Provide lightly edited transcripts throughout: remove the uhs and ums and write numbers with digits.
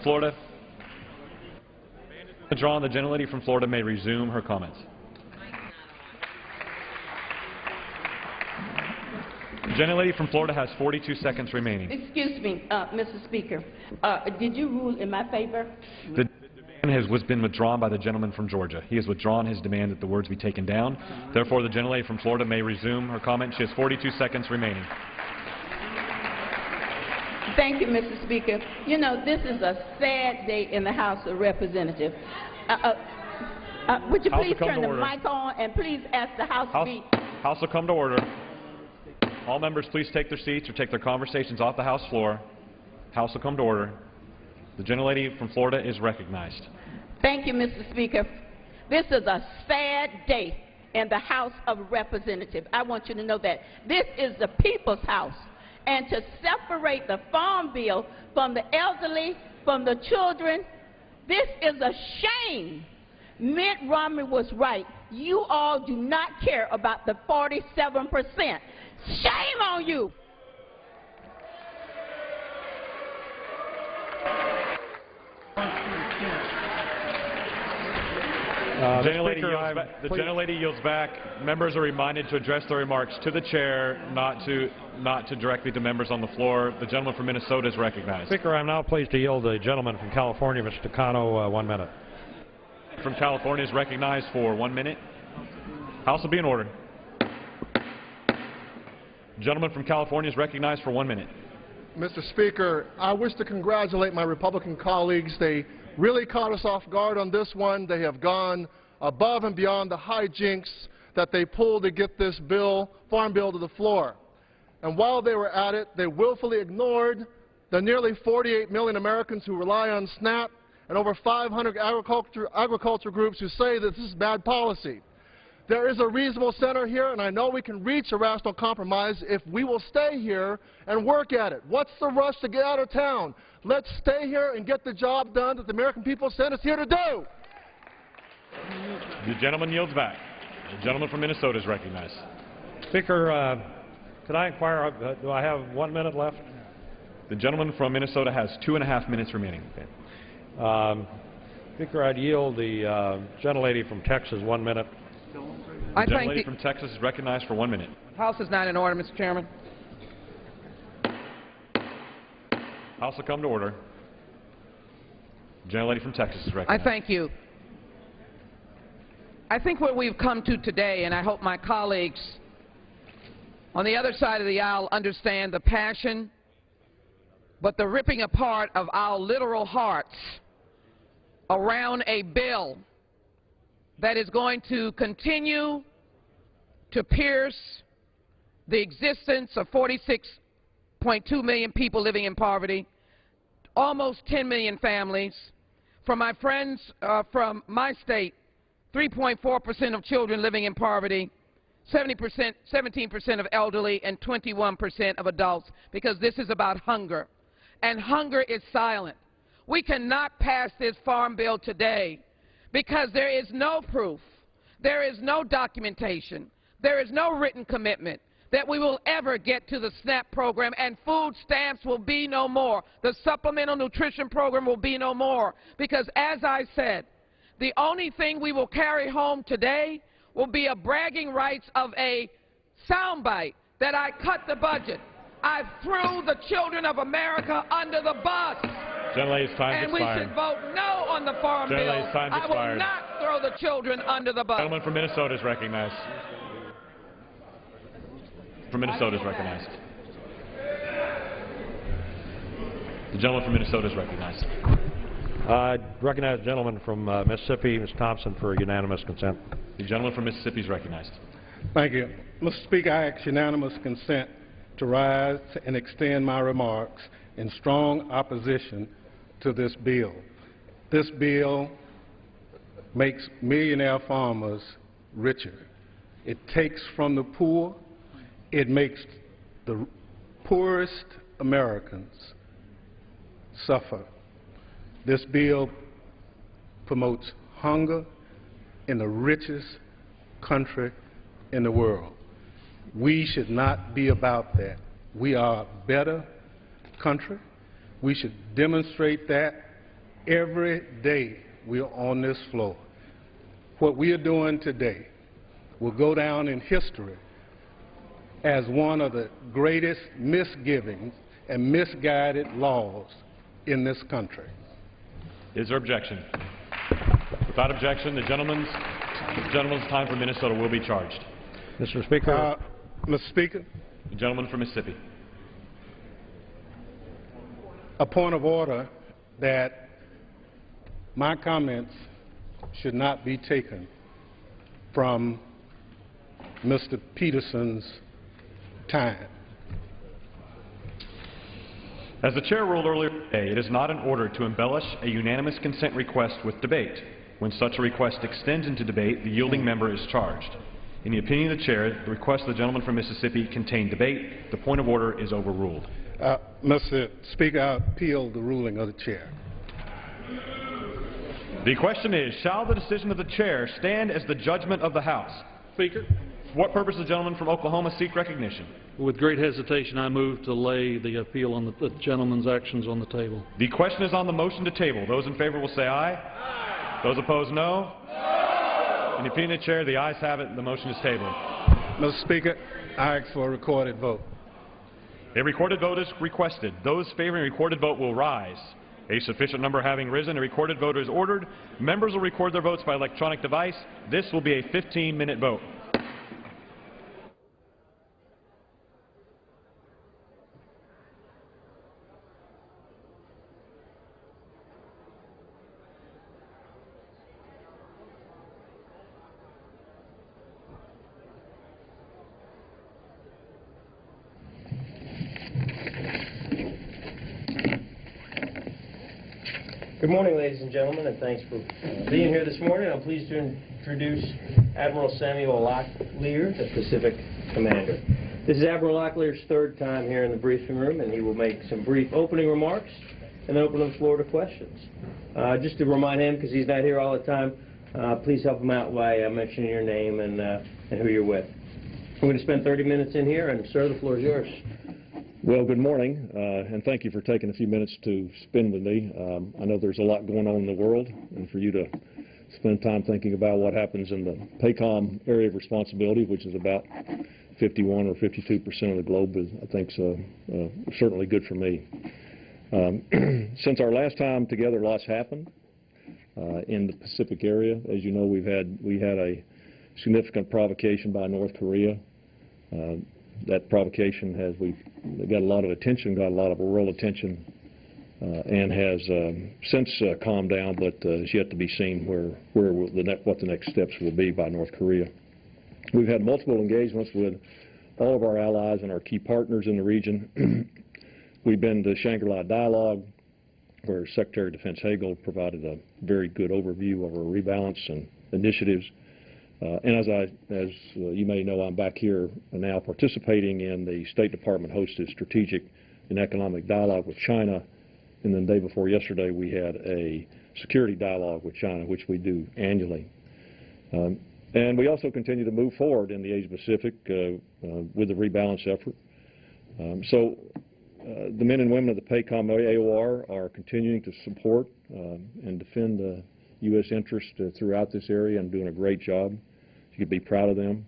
Florida. Withdrawn. The gentlelady from Florida may resume her comments. The gentlelady from Florida has 42 seconds remaining. Excuse me, Mr. Speaker. Did you rule in my favor? The demand has been withdrawn by the gentleman from Georgia. He has withdrawn his demand that the words be taken down. Therefore, the gentlelady from Florida may resume her comment. She has 42 seconds remaining. Thank you, Mr. Speaker. You know, this is a sad day in the House of Representatives. Would you please turn the mic on and please ask the House to be... House will come to order. All members please take their seats or take their conversations off the House floor. House will come to order. The gentlelady from Florida is recognized. Thank you, Mr. Speaker. This is a sad day in the House of Representatives. I want you to know that. This is the people's house. And to separate the farm bill from the elderly, from the children, this is a shame. Mitt Romney was right. You all do not care about the 47%. Shame on you. The gentlelady yields back. Members are reminded to address their remarks to the chair, not to directly to members on the floor. The gentleman from Minnesota is recognized. Speaker, I'm now pleased to yield the gentleman from California, Mr. Takano, 1 minute. From California is recognized for 1 minute. House will be in order. The gentleman from California is recognized for 1 minute. Mr. Speaker, I wish to congratulate my Republican colleagues. They really caught us off guard on this one. They have gone above and beyond the hijinks that they pulled to get this bill, farm bill, to the floor. And while they were at it, they willfully ignored the nearly 48 million Americans who rely on SNAP and over 500 agriculture groups who say that this is bad policy. There is a reasonable center here, and I know we can reach a rational compromise if we will stay here and work at it. What's the rush to get out of town? Let's stay here and get the job done that the American people sent us here to do. The gentleman yields back. The gentleman from Minnesota is recognized. Speaker, could I inquire, do I have 1 minute left? The gentleman from Minnesota has 2.5 minutes remaining. Okay. Speaker, I'd yield the gentlelady from Texas 1 minute. The gentlelady from Texas is recognized for 1 minute. House is not in order, Mr. Chairman. House will come to order. The gentlelady from Texas is recognized. I thank you. I think what we've come to today, and I hope my colleagues on the other side of the aisle understand the passion, but the ripping apart of our literal hearts around a bill that is going to continue to pierce the existence of 46.2 million people living in poverty, almost 10 million families. From my friends from my state, 3.4% of children living in poverty, 17% of elderly, and 21% of adults, because this is about hunger. And hunger is silent. We cannot pass this farm bill today because there is no proof, there is no documentation, there is no written commitment that we will ever get to the SNAP program, and food stamps will be no more. The supplemental nutrition program will be no more, because as I said, the only thing we will carry home today will be a bragging rights of a soundbite that I cut the budget. I threw the children of America under the bus. Gentlelady's time and expired. we should vote no on the farm bill. Time I expired. will not throw the children under the bus. The gentleman from Minnesota is recognized. From Minnesota is recognized. The gentleman from Minnesota is recognized. I recognize the gentleman from Mississippi, Ms. Thompson, for unanimous consent. The gentleman from Mississippi is recognized. Thank you. Mr. Speaker, I ask unanimous consent to rise and extend my remarks in strong opposition to this bill. This bill makes millionaire farmers richer. It takes from the poor. It makes the poorest Americans suffer. This bill promotes hunger in the richest country in the world. We should not be about that. We are a better country. We should demonstrate that every day we are on this floor. What we are doing today will go down in history as one of the greatest misgivings and misguided laws in this country. Is there objection? Without objection, the gentleman's time for Minnesota will be charged. Mr. Speaker. Mr. Speaker. The gentleman from Mississippi. A point of order that my comments should not be taken from Mr. Peterson's time. As the chair ruled earlier today, it is not in order to embellish a unanimous consent request with debate. When such a request extends into debate, the yielding member is charged. In the opinion of the chair, the request of the gentleman from Mississippi contained debate. The point of order is overruled. Mr. Speaker, I appeal the ruling of the chair. The question is, shall the decision of the chair stand as the judgment of the House? Speaker. For what purpose does the gentleman from Oklahoma seek recognition? With great hesitation, I move to lay the appeal on the gentleman's actions on the table. The question is on the motion to table. Those in favor will say aye. Aye. Those opposed, no. No. In the opinion of the chair, the ayes have it. The motion is tabled. Mr. Speaker, I ask for a recorded vote. A recorded vote is requested. Those favoring a recorded vote will rise. A sufficient number having risen, a recorded vote is ordered. Members will record their votes by electronic device. This will be a 15-minute vote. Good morning, ladies and gentlemen, and thanks for being here this morning. I'm pleased to introduce Admiral Samuel Locklear, the Pacific Commander. This is Admiral Locklear's third time here in the briefing room, and he will make some brief opening remarks and then open the floor to questions. Just to remind him, because he's not here all the time, please help him out by mentioning your name and who you're with. We're going to spend 30 minutes in here, and sir, the floor is yours. Well, good morning, and thank you for taking a few minutes to spend with me. I know there's a lot going on in the world, and for you to spend time thinking about what happens in the PACOM area of responsibility, which is about 51 or 52% of the globe, is, I think, certainly good for me. Since our last time together, lots happened in the Pacific area. As you know, we had a significant provocation by North Korea. That provocation we've got a lot of attention, got a lot of world attention, and has since calmed down, but is yet to be seen what the next steps will be by North Korea. We've had multiple engagements with all of our allies and our key partners in the region. We've been to Shangri-La Dialogue, where Secretary of Defense Hagel provided a very good overview of our rebalance and initiatives. And as you may know, I'm back here now participating in the State Department-hosted Strategic and Economic Dialogue with China. And then the day before yesterday, we had a security dialogue with China, which we do annually. And we also continue to move forward in the Asia-Pacific with the rebalance effort. The men and women of the PACOM AOR are continuing to support and defend the U.S. interest throughout this area and doing a great job. You could be proud of them.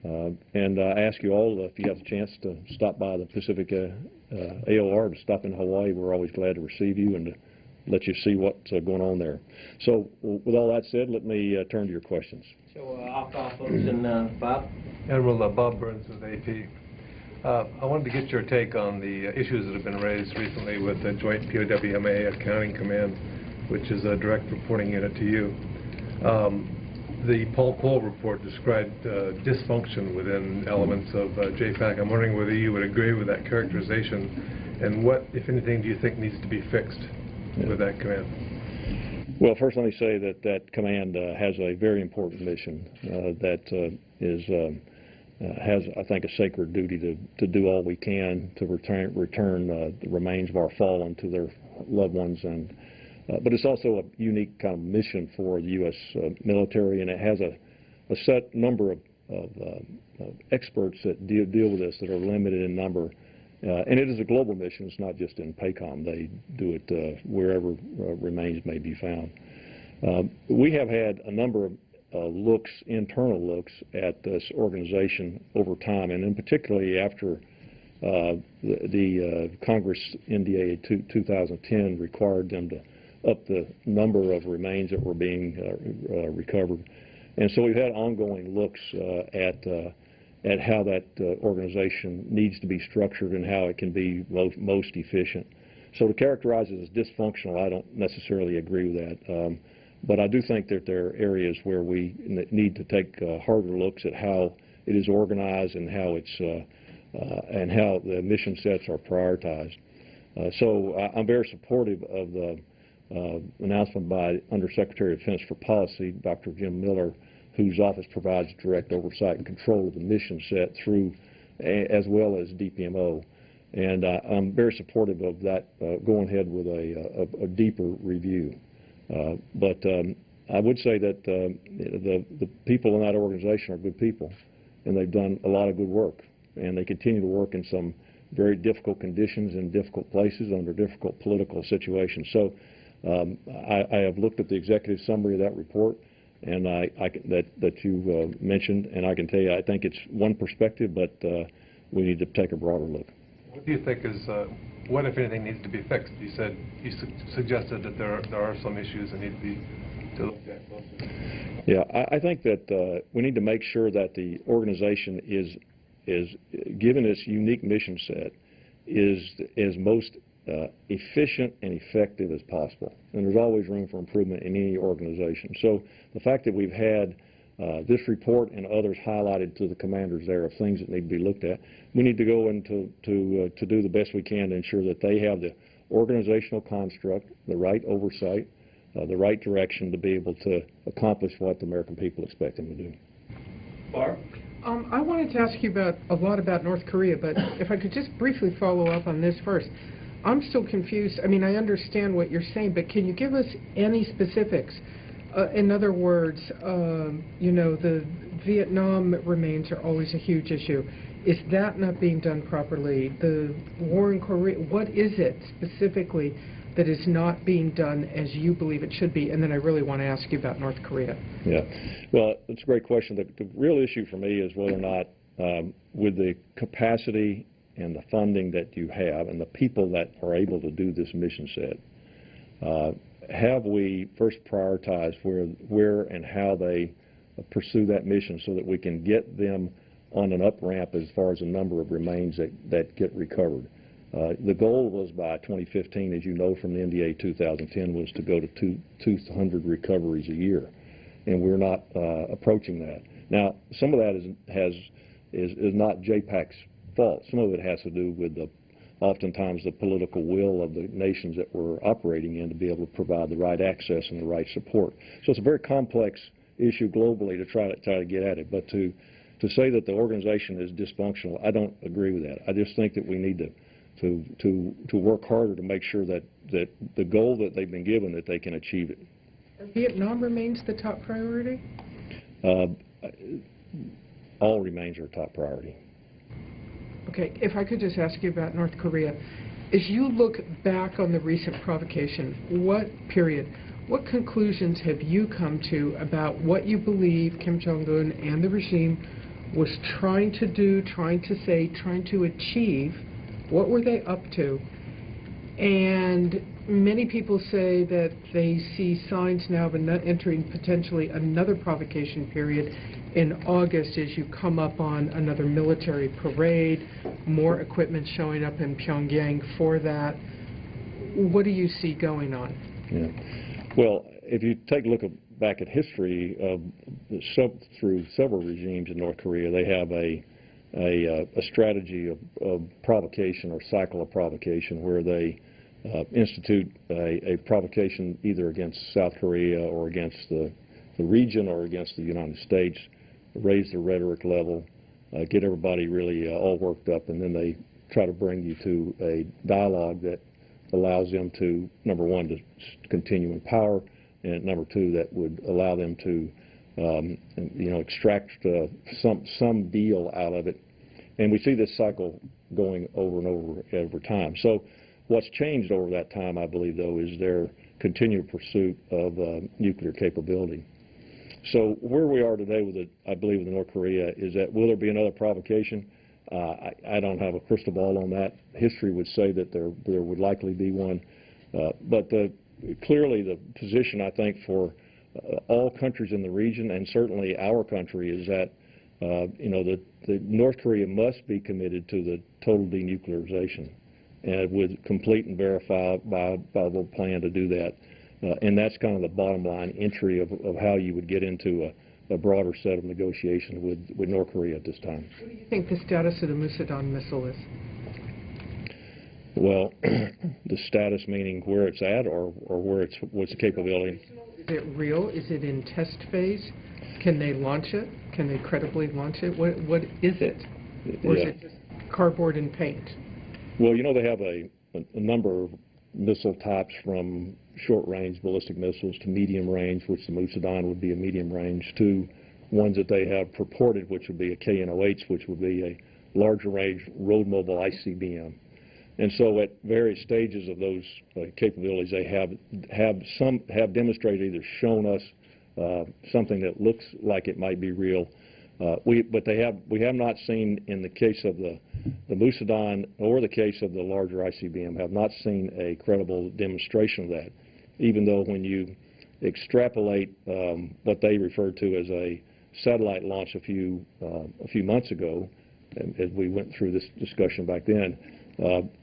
And I ask you all, if you have a chance to stop by the Pacific AOR, to stop in Hawaii, we're always glad to receive you and to let you see what's going on there. So with all that said, let me turn to your questions. So I'll call folks, and Bob? Admiral Bob Burns with AP. I wanted to get your take on the issues that have been raised recently with the Joint POWMA Accounting Command, which is a direct reporting unit to you. The Paul Cole report described dysfunction within elements of JFAC. I'm wondering whether you would agree with that characterization, and what, if anything, do you think needs to be fixed with that command? Well, first let me say that that command has a very important mission that has, I think, a sacred duty to do all we can to return the remains of our fallen to their loved ones. And but it's also a unique kind of mission for the U.S. Military, and it has a set number of experts that deal with this that are limited in number, And it is a global mission. It's not just in PACOM. They do it wherever remains may be found. We have had a number of internal looks at this organization over time, and in particularly after the Congress NDA 2010 required them to up the number of remains that were being recovered. And so we've had ongoing looks at how that organization needs to be structured and how it can be most efficient. So to characterize it as dysfunctional, I don't necessarily agree with that. But I do think that there are areas where we need to take harder looks at how it is organized and how it's and how the mission sets are prioritized. So I'm very supportive of the announcement by Undersecretary of Defense for Policy, Dr. Jim Miller, whose office provides direct oversight and control of the mission set through, as well as DPMO. And I'm very supportive of that going ahead with a deeper review. But I would say that the people in that organization are good people, and they've done a lot of good work, and they continue to work in some very difficult conditions in difficult places under difficult political situations. So I have looked at the executive summary of that report, and that you mentioned, and I can tell you I think it's one perspective, but we need to take a broader look. What do you think is, what if anything needs to be fixed? You said, you suggested that there are some issues that need to be looked at closer. Yeah, I think that we need to make sure that the organization is given its unique mission set, is most efficient and effective as possible. And there's always room for improvement in any organization. So the fact that we've had this report and others highlighted to the commanders there of things that need to be looked at, we need to go into to do the best we can to ensure that they have the organizational construct, the right oversight, the right direction to be able to accomplish what the American people expect them to do. Barb? I wanted to ask you a lot about North Korea, but if I could just briefly follow up on this first. I'm still confused. I mean, I understand what you're saying, but can you give us any specifics? In other words, you know, the Vietnam remains are always a huge issue. Is that not being done properly? The war in Korea, what is it specifically that is not being done as you believe it should be? And then I really want to ask you about North Korea. Yeah, well, it's a great question. The real issue for me is whether or not, with the capacity and the funding that you have and the people that are able to do this mission set, have we first prioritized where and how they pursue that mission so that we can get them on an up-ramp as far as the number of remains that get recovered. The goal was by 2015, as you know from the NDA 2010, was to go to 200 recoveries a year, and we're not approaching that. Now, some of that is not JPAC's fault. Some of it has to do with oftentimes the political will of the nations that we're operating in to be able to provide the right access and the right support. So it's a very complex issue globally to try to get at it. But to say that the organization is dysfunctional, I don't agree with that. I just think that we need to work harder to make sure that the goal that they've been given, that they can achieve it. Vietnam remains the top priority? All remains our top priority. Okay, if I could just ask you about North Korea. As you look back on the recent provocation, what conclusions have you come to about what you believe Kim Jong-un and the regime was trying to do, trying to say, trying to achieve? What were they up to? And many people say that they see signs now of entering potentially another provocation period in August as you come up on another military parade, more equipment showing up in Pyongyang for that. What do you see going on? Yeah. Well, if you take a look back at history, through several regimes in North Korea, they have a strategy of provocation or cycle of provocation where they institute a provocation either against South Korea or against the region or against the United States, raise the rhetoric level, get everybody really all worked up, and then they try to bring you to a dialogue that allows them to, number one, to continue in power, and number two, that would allow them to extract some deal out of it. And we see this cycle going over and over time. So what's changed over that time, I believe, though, is their continued pursuit of nuclear capability. So where we are today with it, I believe, with North Korea is that will there be another provocation? I don't have a crystal ball on that. History would say that there would likely be one. But clearly the position, I think, for all countries in the region and certainly our country is that the North Korea must be committed to the total denuclearization and with complete and verifiable plan to do that. And that's kind of the bottom line entry of how you would get into a broader set of negotiations with North Korea at this time. What do you think the status of the Musadan missile is? Well, the status meaning where it's at or what's the capability? Is it real? Is it in test phase? Can they launch it? Can they credibly launch it? What is it? Or is it just cardboard and paint? Well, they have a number of missile types from short-range ballistic missiles to medium range, which the Musadan would be a medium range, to ones that they have purported, which would be a KNOH, which would be a larger range road mobile ICBM. And so at various stages of those capabilities, they have demonstrated, either shown us something that looks like it might be real. We have not seen, in the case of the Musadan or the case of the larger ICBM, have not seen a credible demonstration of that, even though when you extrapolate what they referred to as a satellite launch a few months ago, as we went through this discussion back then,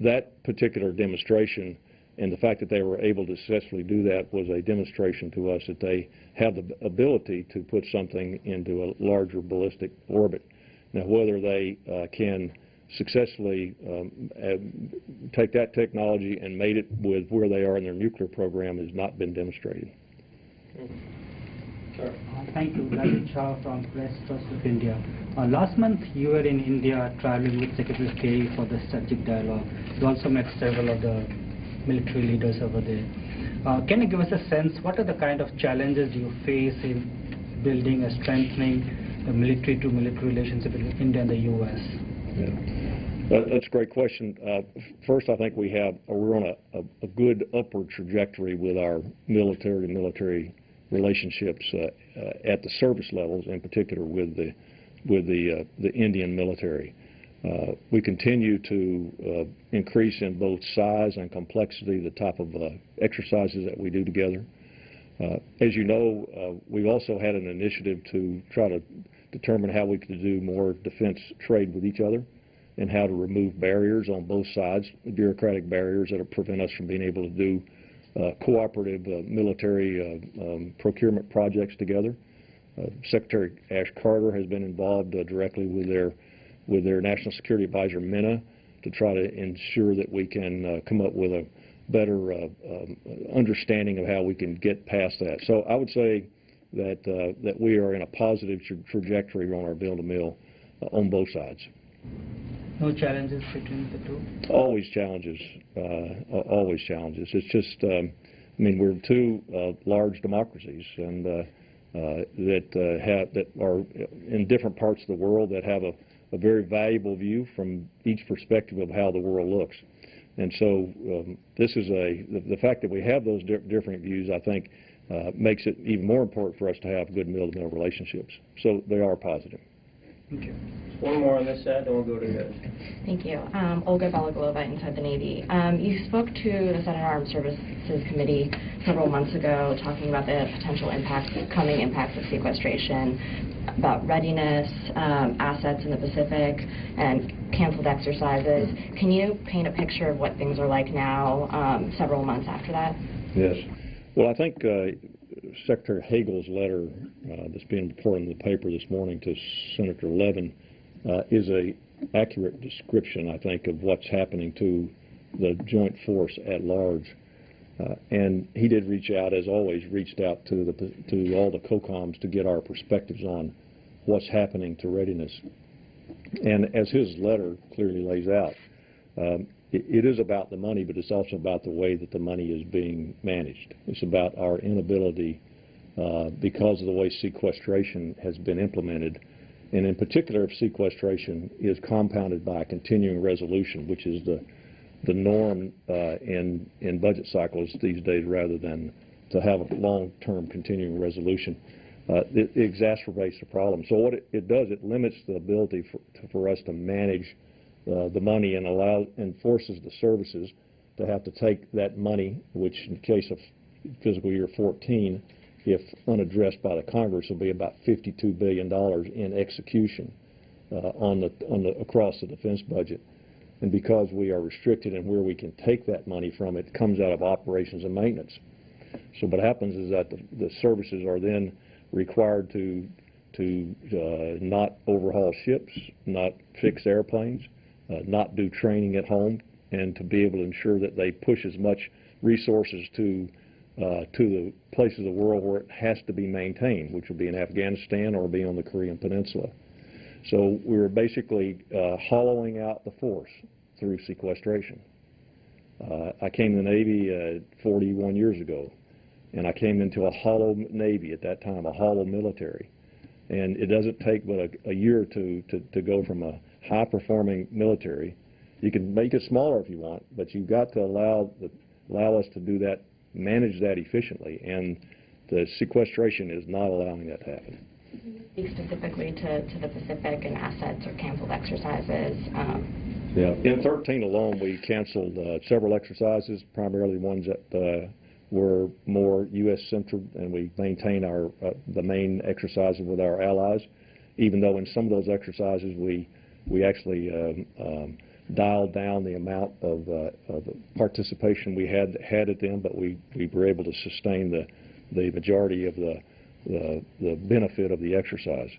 that particular demonstration and the fact that they were able to successfully do that was a demonstration to us that they have the ability to put something into a larger ballistic orbit. Now, whether they can successfully take that technology and mate it with where they are in their nuclear program has not been demonstrated. Sure. Thank you. Ravi Shah from Press Trust of India. Last month, you were in India traveling with Secretary Kerry for the strategic dialogue. You also met several of the military leaders over there. Can you give us a sense, what are the kind of challenges you face in building and strengthening the military-to-military relationship between India and the U.S.? Yeah. That's a great question. First, I think we're on a good upward trajectory with our military-to-military relationships at the service levels, in particular with the Indian military. We continue to increase in both size and complexity the type of exercises that we do together. As you know, we've also had an initiative to try to determine how we could do more defense trade with each other and how to remove barriers on both sides, bureaucratic barriers that prevent us from being able to do cooperative military procurement projects together. Secretary Ash Carter has been involved directly with their National Security Advisor, Minna, to try to ensure that we can come up with a better understanding of how we can get past that. So I would say that we are in a positive trajectory on our bill-to-mill on both sides. No challenges between the two? Always challenges. Always challenges. It's just, we're two large democracies, and that are in different parts of the world that have a very valuable view from each perspective of how the world looks. And so this is the fact that we have those different views, I think, makes it even more important for us to have good mill-to-mill relationships. So they are positive. Thank you. One more on this side, then we'll go to the other. Thank you. Olga Balaglova, inside the Navy. You spoke to the Senate Armed Services Committee several months ago talking about the potential coming impacts of sequestration, about readiness, assets in the Pacific, and canceled exercises. Can you paint a picture of what things are like now, several months after that? Yes. Well, I think Secretary Hagel's letter that's being reported in the paper this morning to Senator Levin is an accurate description, I think, of what's happening to the joint force at large. And he did reach out, as always, reached out to all the COCOMs to get our perspectives on what's happening to readiness. And as his letter clearly lays out, it is about the money, but it's also about the way that the money is being managed. It's about our inability, because of the way sequestration has been implemented, and in particular if sequestration is compounded by a continuing resolution, which is the norm in budget cycles these days rather than to have a long-term continuing resolution. It exacerbates the problem. So what it does, it limits the ability for us to manage the money and forces the services to have to take that money, which in the case of fiscal year 14, if unaddressed by the Congress, will be about $52 billion in execution across the defense budget. And because we are restricted in where we can take that money from, it comes out of operations and maintenance. So what happens is that the services are then required to not overhaul ships, not fix airplanes, not do training at home, and to be able to ensure that they push as much resources to the places of the world where it has to be maintained, which will be in Afghanistan or be on the Korean Peninsula. So we're basically hollowing out the force through sequestration. I came to the Navy 41 years ago, and I came into a hollow Navy at that time, a hollow military. And it doesn't take but a year or two to go from a high-performing military. You can make it smaller if you want, but you've got to allow us to do that, manage that efficiently, and the sequestration is not allowing that to happen. Speak specifically to the Pacific and assets or canceled exercises. Yeah, in 13 alone, we canceled several exercises, primarily ones that were more U.S.-centered, and we maintain the main exercises with our allies, even though in some of those exercises we actually dialed down the amount of participation we had at them, but we were able to sustain the majority of the benefit of the exercise.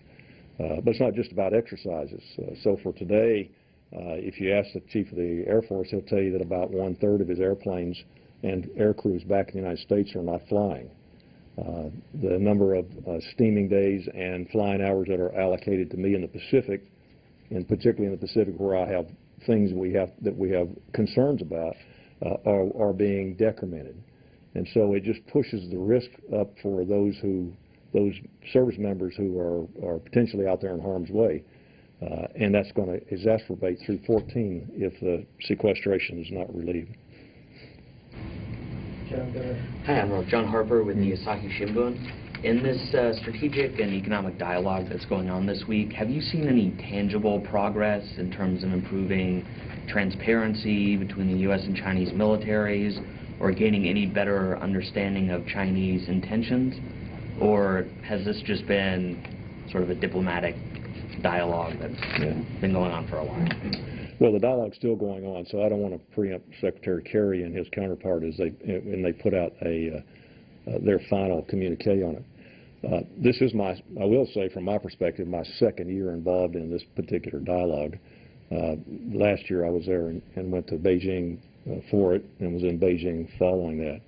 But it's not just about exercises. So for today, if you ask the Chief of the Air Force, he'll tell you that about 1/3 of his airplanes and air crews back in the United States are not flying. The number of steaming days and flying hours that are allocated to me in the Pacific, and particularly in the Pacific where I have things that we have concerns about, are being decremented. And so it just pushes the risk up for those service members who are potentially out there in harm's way. And that's going to exacerbate through 14 if the sequestration is not relieved. Hi, Admiral John Harper with the Asahi Shimbun. In this strategic and economic dialogue that's going on this week, have you seen any tangible progress in terms of improving transparency between the U.S. and Chinese militaries, or gaining any better understanding of Chinese intentions? Or has this just been sort of a diplomatic dialogue that's been going on for a while? Well, the dialogue's still going on, so I don't want to preempt Secretary Kerry and his counterpart when they put out their final communique on it. This is I will say from my perspective, my second year involved in this particular dialogue. Last year I was there and went to Beijing for it, and was in Beijing following that.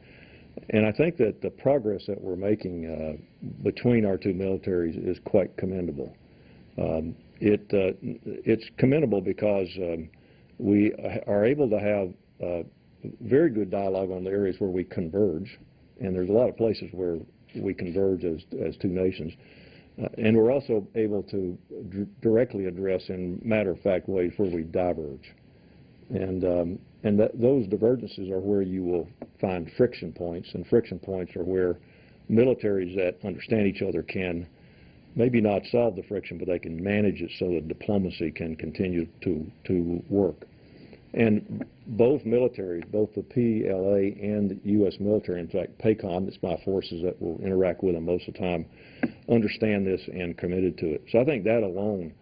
And I think that the progress that we're making between our two militaries is quite commendable. It's commendable because we are able to have very good dialogue on the areas where we converge, and there's a lot of places where we converge as two nations. And we're also able to directly address in matter-of-fact ways where we diverge. And those divergences are where you will find friction points, and friction points are where militaries that understand each other can maybe not solve the friction, but they can manage it so that diplomacy can continue to work. And both militaries, both the PLA and the U.S. military, in fact, PACOM, it's my forces that will interact with them most of the time, understand this and committed to it. So I think that alone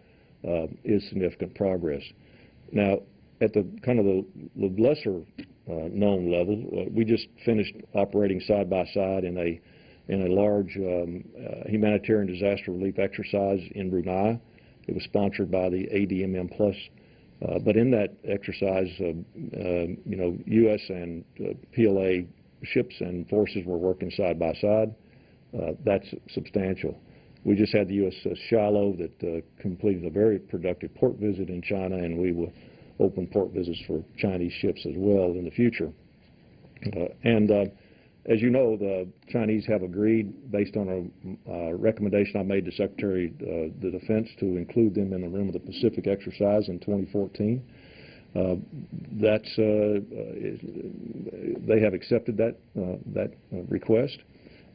is significant progress. Now, at the kind of the lesser known level, we just finished operating side by side in a large humanitarian disaster relief exercise in Brunei. It was sponsored by the ADMM Plus. But in that exercise, U.S. and PLA ships and forces were working side by side. That's substantial. We just had the USS Shiloh that completed a very productive port visit in China, and we will open port visits for Chinese ships as well in the future. And as you know, the Chinese have agreed, based on a recommendation I made to Secretary of the Defense, to include them in the Rim of the Pacific exercise in 2014. They have accepted that request,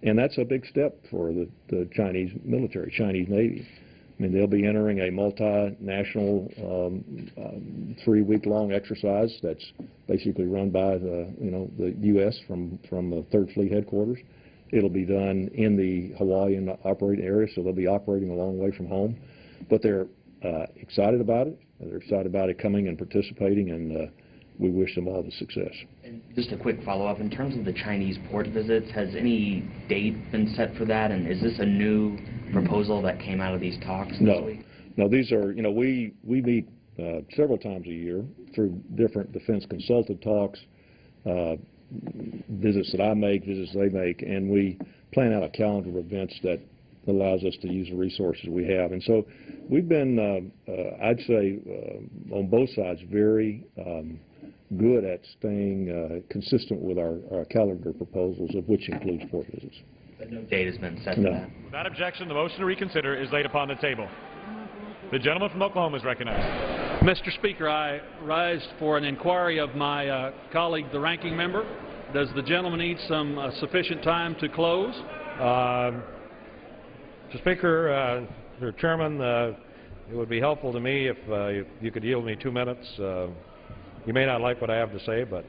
and that's a big step for the Chinese military, Chinese Navy. I mean, they'll be entering a multinational 3-week-long exercise that's basically run by the U.S. from the 3rd Fleet headquarters. It'll be done in the Hawaiian operating area, so they'll be operating a long way from home. But they're excited about it. They're excited about it coming and participating, and we wish them all the success. And just a quick follow-up. In terms of the Chinese port visits, has any date been set for that, and is this a new proposal that came out of these talks this week? No, these are, we meet several times a year through different defense consultant talks, visits that I make, visits they make, and we plan out a calendar of events that allows us to use the resources we have. And so we've been, I'd say, on both sides, very good at staying consistent with our calendar proposals, of which includes port visits. But no date has been set for that. Without objection, the motion to reconsider is laid upon the table. The gentleman from Oklahoma is recognized. Mr. Speaker, I rise for an inquiry of my colleague, the ranking member. Does the gentleman need some sufficient time to close? Mr. Speaker, Mr. Chairman, it would be helpful to me if you could yield me 2 minutes. You may not like what I have to say, but...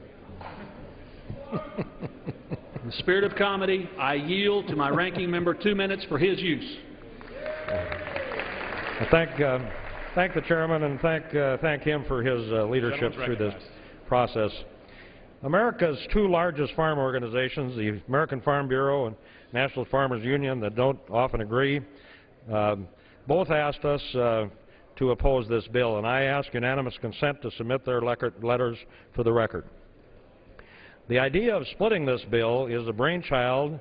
In the spirit of comedy, I yield to my ranking member 2 minutes for his use. I thank the chairman and thank him for his leadership through this process. America's 2 largest farm organizations, the American Farm Bureau and National Farmers Union, that don't often agree, both asked us to oppose this bill, and I ask unanimous consent to submit their letters for the record. The idea of splitting this bill is the brainchild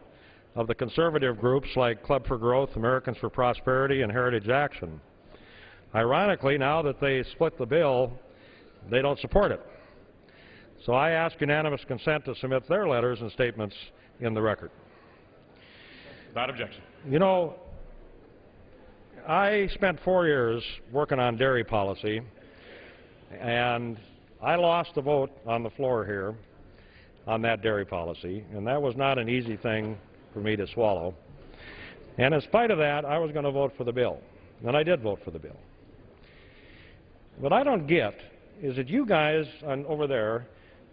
of the conservative groups like Club for Growth, Americans for Prosperity, and Heritage Action. Ironically, now that they split the bill, they don't support it. So I ask unanimous consent to submit their letters and statements in the record. Without objection. You know, I spent 4 years working on dairy policy, and I lost a vote on the floor here on that dairy policy, and that was not an easy thing for me to swallow. And in spite of that, I was going to vote for the bill, and I did vote for the bill. What I don't get is that you guys over there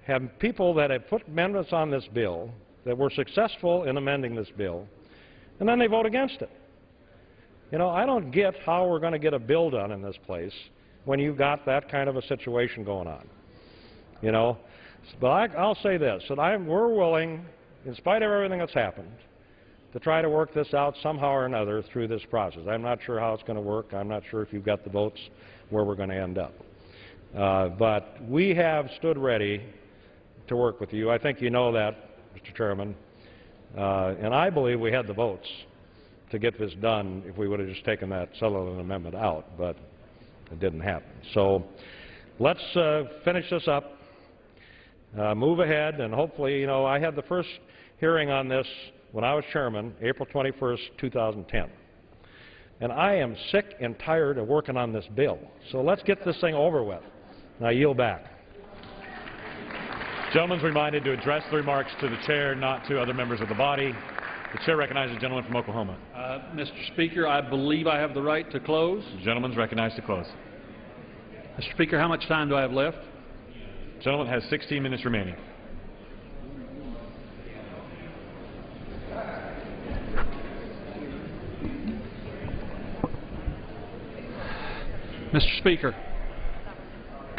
have people that have put amendments on this bill, that were successful in amending this bill, and then they vote against it. You know, I don't get how we're going to get a bill done in this place when you've got that kind of a situation going on. You know, but I'll say this, that we're willing, in spite of everything that's happened, to try to work this out somehow or another through this process. I'm not sure how it's going to work. I'm not sure if you've got the votes where we're going to end up. But we have stood ready to work with you. I think you know that, Mr. Chairman. And I believe we had the votes to get this done if we would have just taken that Sutherland amendment out, but it didn't happen. So let's finish this up, move ahead, and hopefully, you know, I had the first hearing on this when I was chairman, April 21st, 2010. And I am sick and tired of working on this bill. So let's get this thing over with. And I yield back. The gentleman's reminded to address the remarks to the chair, not to other members of the body. The chair recognizes the gentleman from Oklahoma. Mr. Speaker, I believe I have the right to close. The gentleman's recognized to close. Mr. Speaker, how much time do I have left? The gentleman has 16 minutes remaining. Mr. Speaker,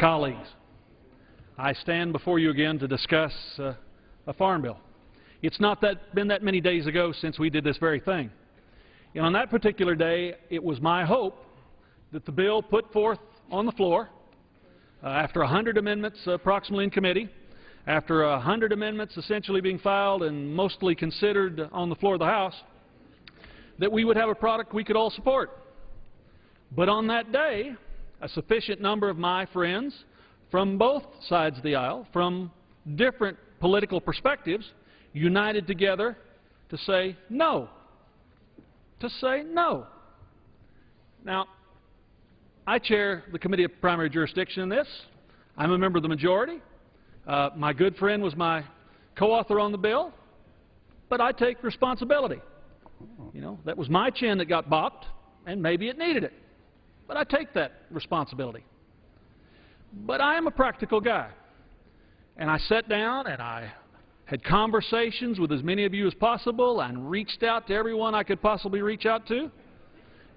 colleagues, I stand before you again to discuss a farm bill. It's not been that many days ago since we did this very thing. And on that particular day, it was my hope that the bill put forth on the floor, after 100 amendments approximately in committee, after 100 amendments essentially being filed and mostly considered on the floor of the House, that we would have a product we could all support. But on that day, a sufficient number of my friends from both sides of the aisle, from different political perspectives, united together to say no. To say no. Now, I chair the Committee of Primary Jurisdiction in this. I'm a member of the majority. My good friend was my co-author on the bill, but I take responsibility. You know, that was my chin that got bopped, and maybe it needed it. But I take that responsibility. But I am a practical guy. And I sat down and I had conversations with as many of you as possible and reached out to everyone I could possibly reach out to.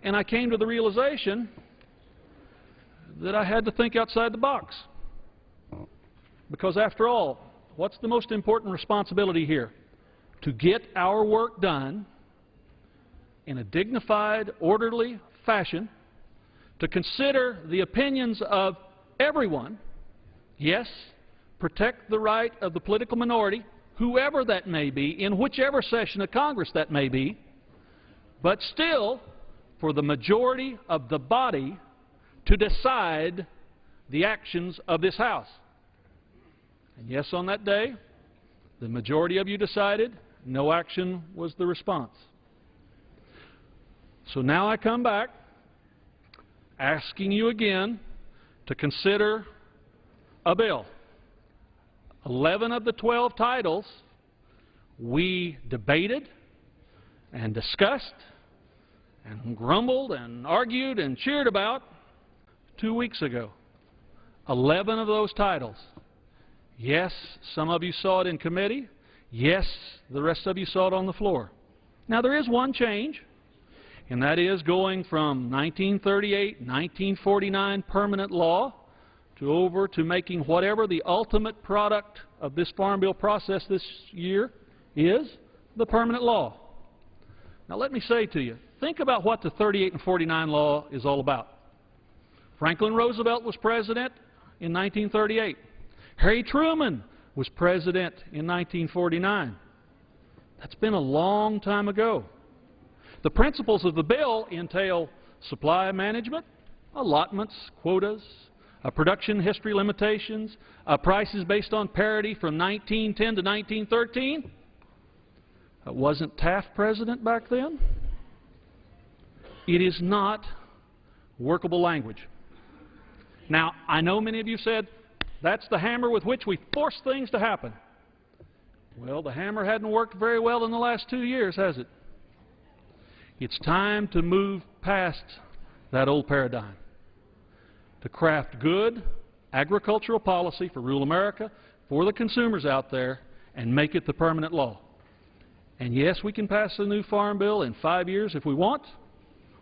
And I came to the realization that I had to think outside the box. Because after all, what's the most important responsibility here? To get our work done in a dignified, orderly fashion, to consider the opinions of everyone, yes, protect the right of the political minority, whoever that may be, in whichever session of Congress that may be, but still for the majority of the body to decide the actions of this House. And yes, on that day, the majority of you decided no action was the response. So now I come back asking you again to consider a bill. 11 of the 12 titles we debated and discussed and grumbled and argued and cheered about 2 weeks ago. 11 of those titles. Yes, some of you saw it in committee. Yes, the rest of you saw it on the floor. Now there is one change, and that is going from 1938, 1949 permanent law to making whatever the ultimate product of this Farm Bill process this year is, the permanent law. Now let me say to you, think about what the 38 and 49 law is all about. Franklin Roosevelt was president in 1938. Harry Truman was president in 1949. That's been a long time ago. The principles of the bill entail supply management, allotments, quotas, production history limitations, prices based on parity from 1910 to 1913. Wasn't Taft president back then? It is not workable language. Now, I know many of you said, that's the hammer with which we force things to happen. Well, the hammer hadn't worked very well in the last 2 years, has it? It's time to move past that old paradigm, to craft good agricultural policy for rural America, for the consumers out there, and make it the permanent law. And yes, we can pass a new Farm Bill in 5 years if we want,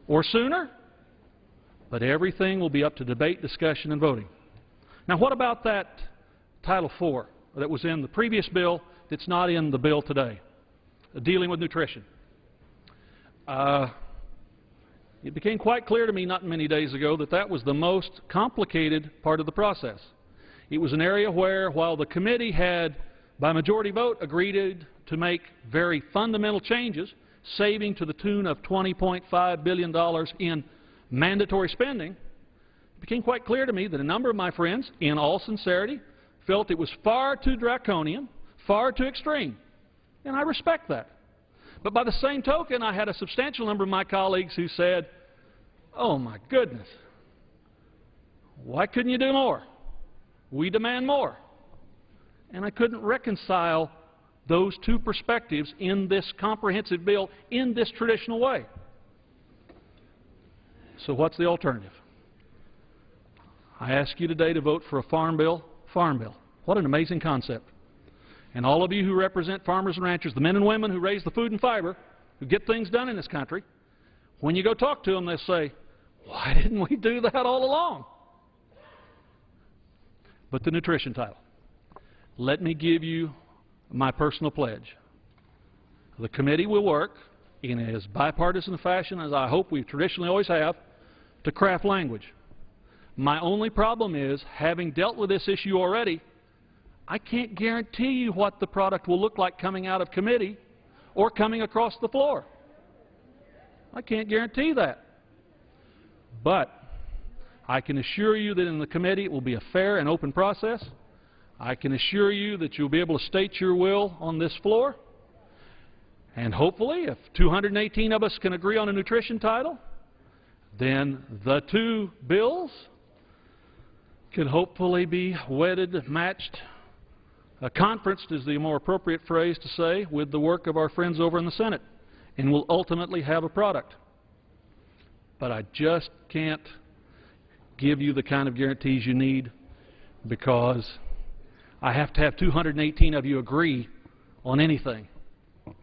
or sooner, but everything will be up to debate, discussion, and voting. Now, what about that Title IV that was in the previous bill that's not in the bill today, dealing with nutrition? It became quite clear to me not many days ago that that was the most complicated part of the process. It was an area where, while the committee had, by majority vote, agreed to make very fundamental changes, saving to the tune of $20.5 billion in mandatory spending, it became quite clear to me that a number of my friends, in all sincerity, felt it was far too draconian, far too extreme. And I respect that. But by the same token, I had a substantial number of my colleagues who said, oh my goodness, why couldn't you do more? We demand more. And I couldn't reconcile those two perspectives in this comprehensive bill in this traditional way. So what's the alternative? I ask you today to vote for a Farm Bill. What an amazing concept. And all of you who represent farmers and ranchers, the men and women who raise the food and fiber, who get things done in this country, when you go talk to them, they'll say, why didn't we do that all along? But the nutrition title. Let me give you my personal pledge. The committee will work in as bipartisan a fashion as I hope we traditionally always have to craft language. My only problem is, having dealt with this issue already, I can't guarantee you what the product will look like coming out of committee or coming across the floor. I can't guarantee that. But I can assure you that in the committee it will be a fair and open process. I can assure you that you'll be able to state your will on this floor, and hopefully if 218 of us can agree on a nutrition title, then the two bills can hopefully be wedded, matched, conferenced is the more appropriate phrase to say, with the work of our friends over in the Senate, and will ultimately have a product. But I just can't give you the kind of guarantees you need, because I have to have 218 of you agree on anything.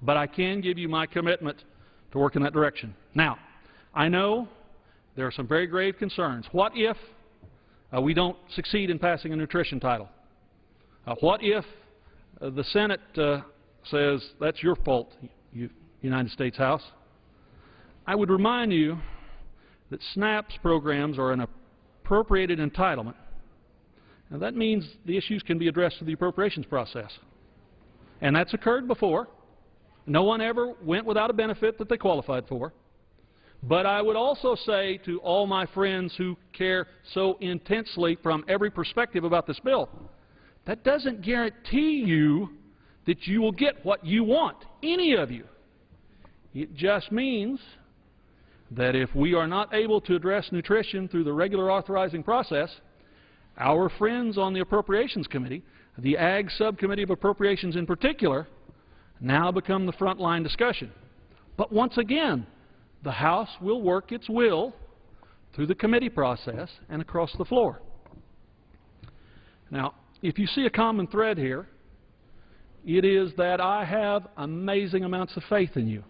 But I can give you my commitment to work in that direction. Now, I know there are some very grave concerns. What if we don't succeed in passing a nutrition title? What if the Senate says that's your fault, United States House? I would remind you that SNAP's programs are an appropriated entitlement. And that means the issues can be addressed through the appropriations process. And that's occurred before. No one ever went without a benefit that they qualified for. But I would also say to all my friends who care so intensely from every perspective about this bill, that doesn't guarantee you that you will get what you want, any of you. It just means that if we are not able to address nutrition through the regular authorizing process, our friends on the Appropriations Committee, the Ag Subcommittee of Appropriations in particular, now become the frontline discussion. But once again, the House will work its will through the committee process and across the floor. Now, if you see a common thread here, it is that I have amazing amounts of faith in you.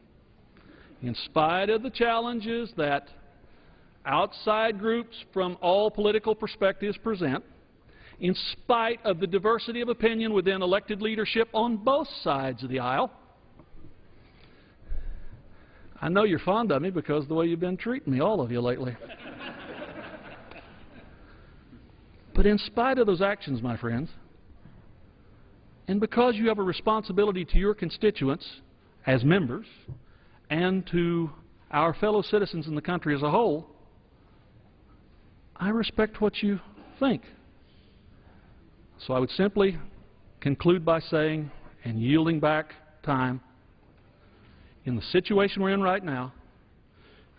In spite of the challenges that outside groups from all political perspectives present, in spite of the diversity of opinion within elected leadership on both sides of the aisle, I know you're fond of me because of the way you've been treating me, all of you, lately. But in spite of those actions, my friends, and because you have a responsibility to your constituents as members and to our fellow citizens in the country as a whole, I respect what you think. So I would simply conclude by saying, and yielding back time, in the situation we're in right now,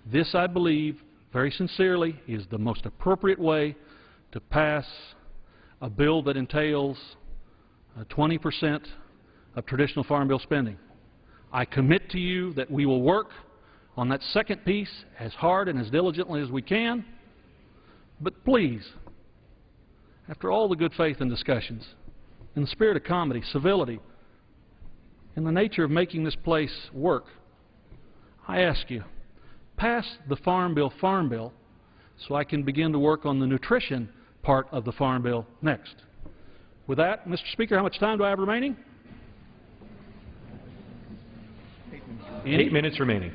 this, I believe, very sincerely, is the most appropriate way to pass a bill that entails 20% of traditional Farm Bill spending. I commit to you that we will work on that second piece as hard and as diligently as we can. But please, after all the good faith and discussions, in the spirit of comedy, civility, in the nature of making this place work, I ask you, pass the Farm Bill so I can begin to work on the nutrition part of the Farm Bill next. With that, Mr. Speaker, how much time do I have remaining? 8 minutes remaining.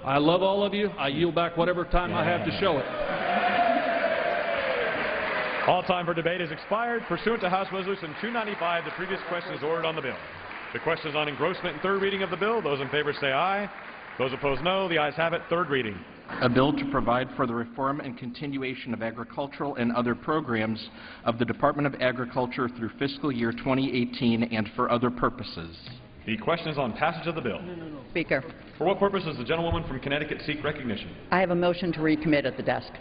I love all of you. I yield back whatever time I have to show it. All time for debate has expired. Pursuant to House Resolution 295, the previous question is ordered on the bill. The question is on engrossment and third reading of the bill. Those in favor say aye. Those opposed, no. The ayes have it. Third reading. A bill to provide for the reform and continuation of agricultural and other programs of the Department of Agriculture through fiscal year 2018 and for other purposes. The question is on passage of the bill. Speaker. For what purpose does the gentlewoman from Connecticut seek recognition? I have a motion to recommit at the desk.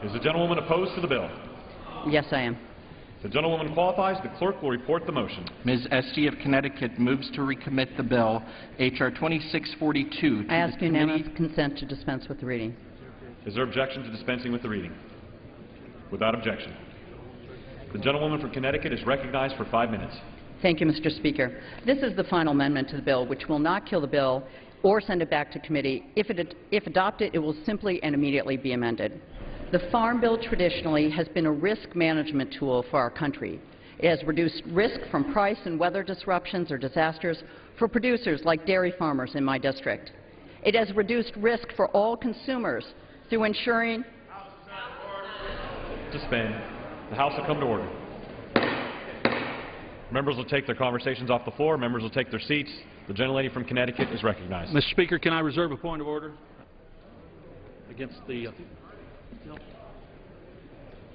Is the gentlewoman opposed to the bill? Yes, I am. If the gentlewoman qualifies, the clerk will report the motion. Ms. Esty of Connecticut moves to recommit the bill, H.R. 2642. I ask unanimous consent to dispense with the reading. Is there objection to dispensing with the reading? Without objection. The gentlewoman from Connecticut is recognized for 5 minutes. Thank you, Mr. Speaker. This is the final amendment to the bill, which will not kill the bill or send it back to committee. If adopted, it will simply and immediately be amended. The Farm Bill traditionally has been a risk management tool for our country. It has reduced risk from price and weather disruptions or disasters for producers like dairy farmers in my district. It has reduced risk for all consumers through ensuring Suspend. The House will come to order. Members will take their conversations off the floor. Members will take their seats. The gentlelady from Connecticut is recognized. Mr. Speaker, can I reserve a point of order against the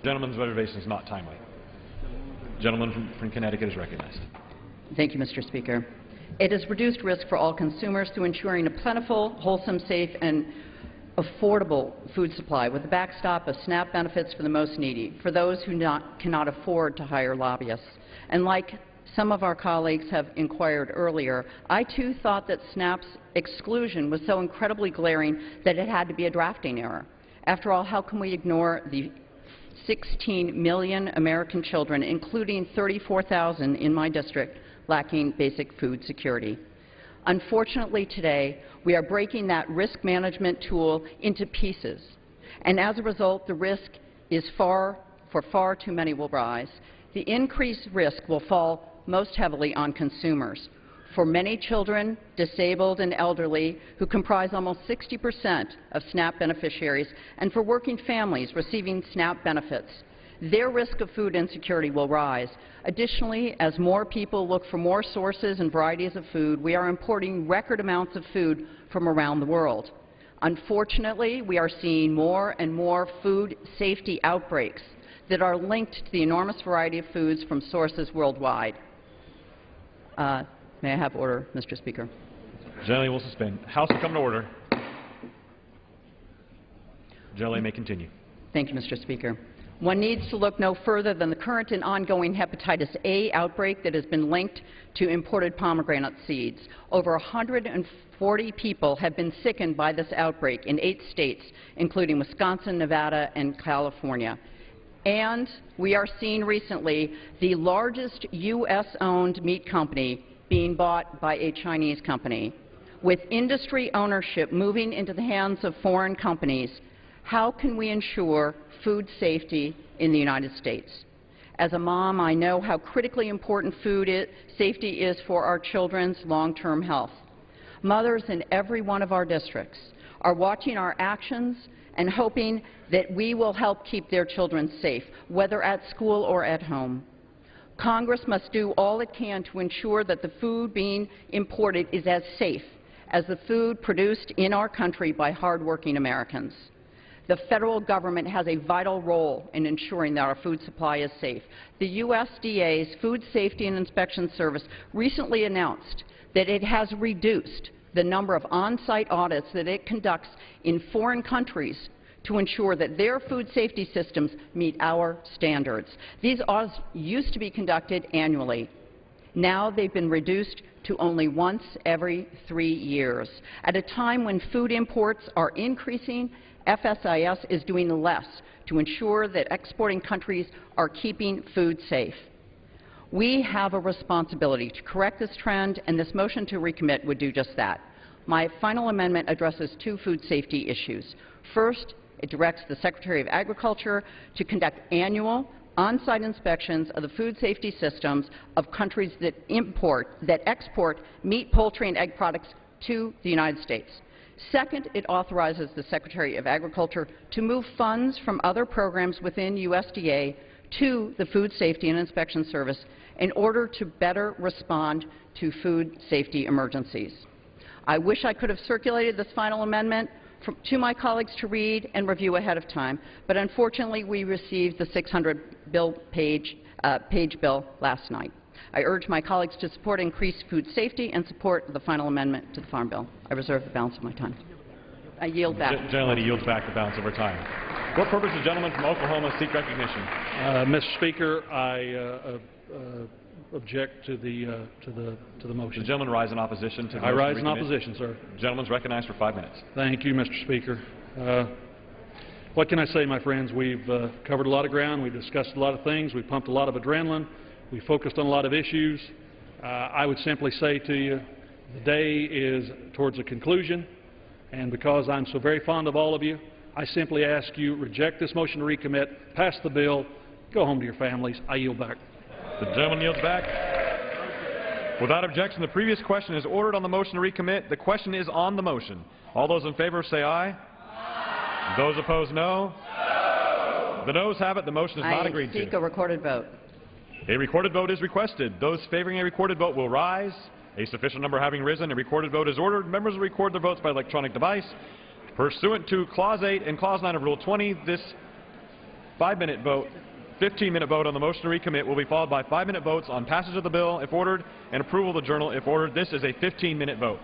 Gentleman's reservation is not timely. The gentleman from Connecticut is recognized. Thank you, Mr. Speaker. It has reduced risk for all consumers through ensuring a plentiful, wholesome, safe, and affordable food supply with the backstop of SNAP benefits for the most needy, for those who cannot afford to hire lobbyists. And like some of our colleagues have inquired earlier, I too thought that SNAP's exclusion was so incredibly glaring that it had to be a drafting error. After all, how can we ignore the 16 million American children, including 34,000 in my district, lacking basic food security? Unfortunately, today, we are breaking that risk management tool into pieces, and as a result, the risk is for far too many will rise. The increased risk will fall most heavily on consumers. For many children, disabled, and elderly, who comprise almost 60% of SNAP beneficiaries, and for working families receiving SNAP benefits, their risk of food insecurity will rise. Additionally, as more people look for more sources and varieties of food, we are importing record amounts of food from around the world. Unfortunately, we are seeing more and more food safety outbreaks that are linked to the enormous variety of foods from sources worldwide. May I have order, Mr. Speaker? Generally will suspend. House will come to order. Generally may continue. Thank you, Mr. Speaker. One needs to look no further than the current and ongoing hepatitis A outbreak that has been linked to imported pomegranate seeds. Over 140 people have been sickened by this outbreak in 8 states, including Wisconsin, Nevada, and California. And we are seeing recently the largest U.S.-owned meat company being bought by a Chinese company. With industry ownership moving into the hands of foreign companies, how can we ensure food safety in the United States? As a mom, I know how critically important food safety is for our children's long-term health. Mothers in every one of our districts are watching our actions and hoping that we will help keep their children safe, whether at school or at home. Congress must do all it can to ensure that the food being imported is as safe as the food produced in our country by hardworking Americans. The federal government has a vital role in ensuring that our food supply is safe. The USDA's Food Safety and Inspection Service recently announced that it has reduced the number of on-site audits that it conducts in foreign countries to ensure that their food safety systems meet our standards. These audits used to be conducted annually. Now they've been reduced to only once every 3 years. At a time when food imports are increasing, FSIS is doing less to ensure that exporting countries are keeping food safe. We have a responsibility to correct this trend, and this motion to recommit would do just that. My final amendment addresses 2 food safety issues. First, it directs the Secretary of Agriculture to conduct annual on-site inspections of the food safety systems of countries that export meat, poultry, and egg products to the United States. Second, it authorizes the Secretary of Agriculture to move funds from other programs within USDA to the Food Safety and Inspection Service in order to better respond to food safety emergencies. I wish I could have circulated this final amendment to my colleagues to read and review ahead of time, but unfortunately we received the 600-page bill last night. I urge my colleagues to support increased food safety and support the final amendment to the Farm Bill. I reserve the balance of my time. I yield back. Gentlelady yields back the balance of her time. What purpose does the gentleman from Oklahoma seek recognition? Mr. Speaker, I object to the motion. The gentleman rise in opposition to the motion. I rise in opposition, sir. The gentleman's recognized for 5 minutes. Thank you, Mr. Speaker. What can I say, my friends? We've covered a lot of ground. We've discussed a lot of things. We've pumped a lot of adrenaline. We focused on a lot of issues. I would simply say to you, the day is towards a conclusion, and because I'm so very fond of all of you, I simply ask you, reject this motion to recommit, pass the bill, go home to your families. I yield back. The gentleman yields back. Without objection, the previous question is ordered on the motion to recommit. The question is on the motion. All those in favor say aye. Aye. Those opposed, no. No. The noes have it. The motion is not agreed to. I seek a recorded vote. A recorded vote is requested. Those favoring a recorded vote will rise. A sufficient number having risen, a recorded vote is ordered. Members will record their votes by electronic device. Pursuant to Clause 8 and Clause 9 of Rule 20, this 5-minute vote 15-minute vote on the motion to recommit will be followed by 5-minute votes on passage of the bill if ordered and approval of the journal if ordered. This is a 15-minute vote.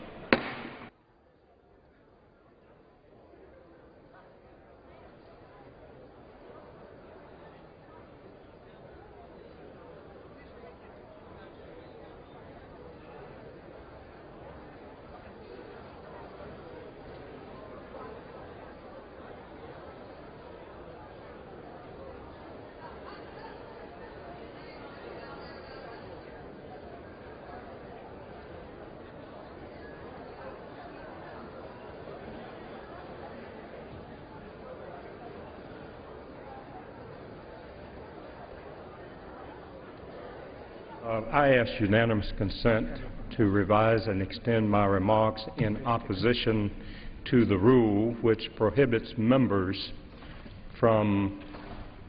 I ask unanimous consent to revise and extend my remarks in opposition to the rule which prohibits members from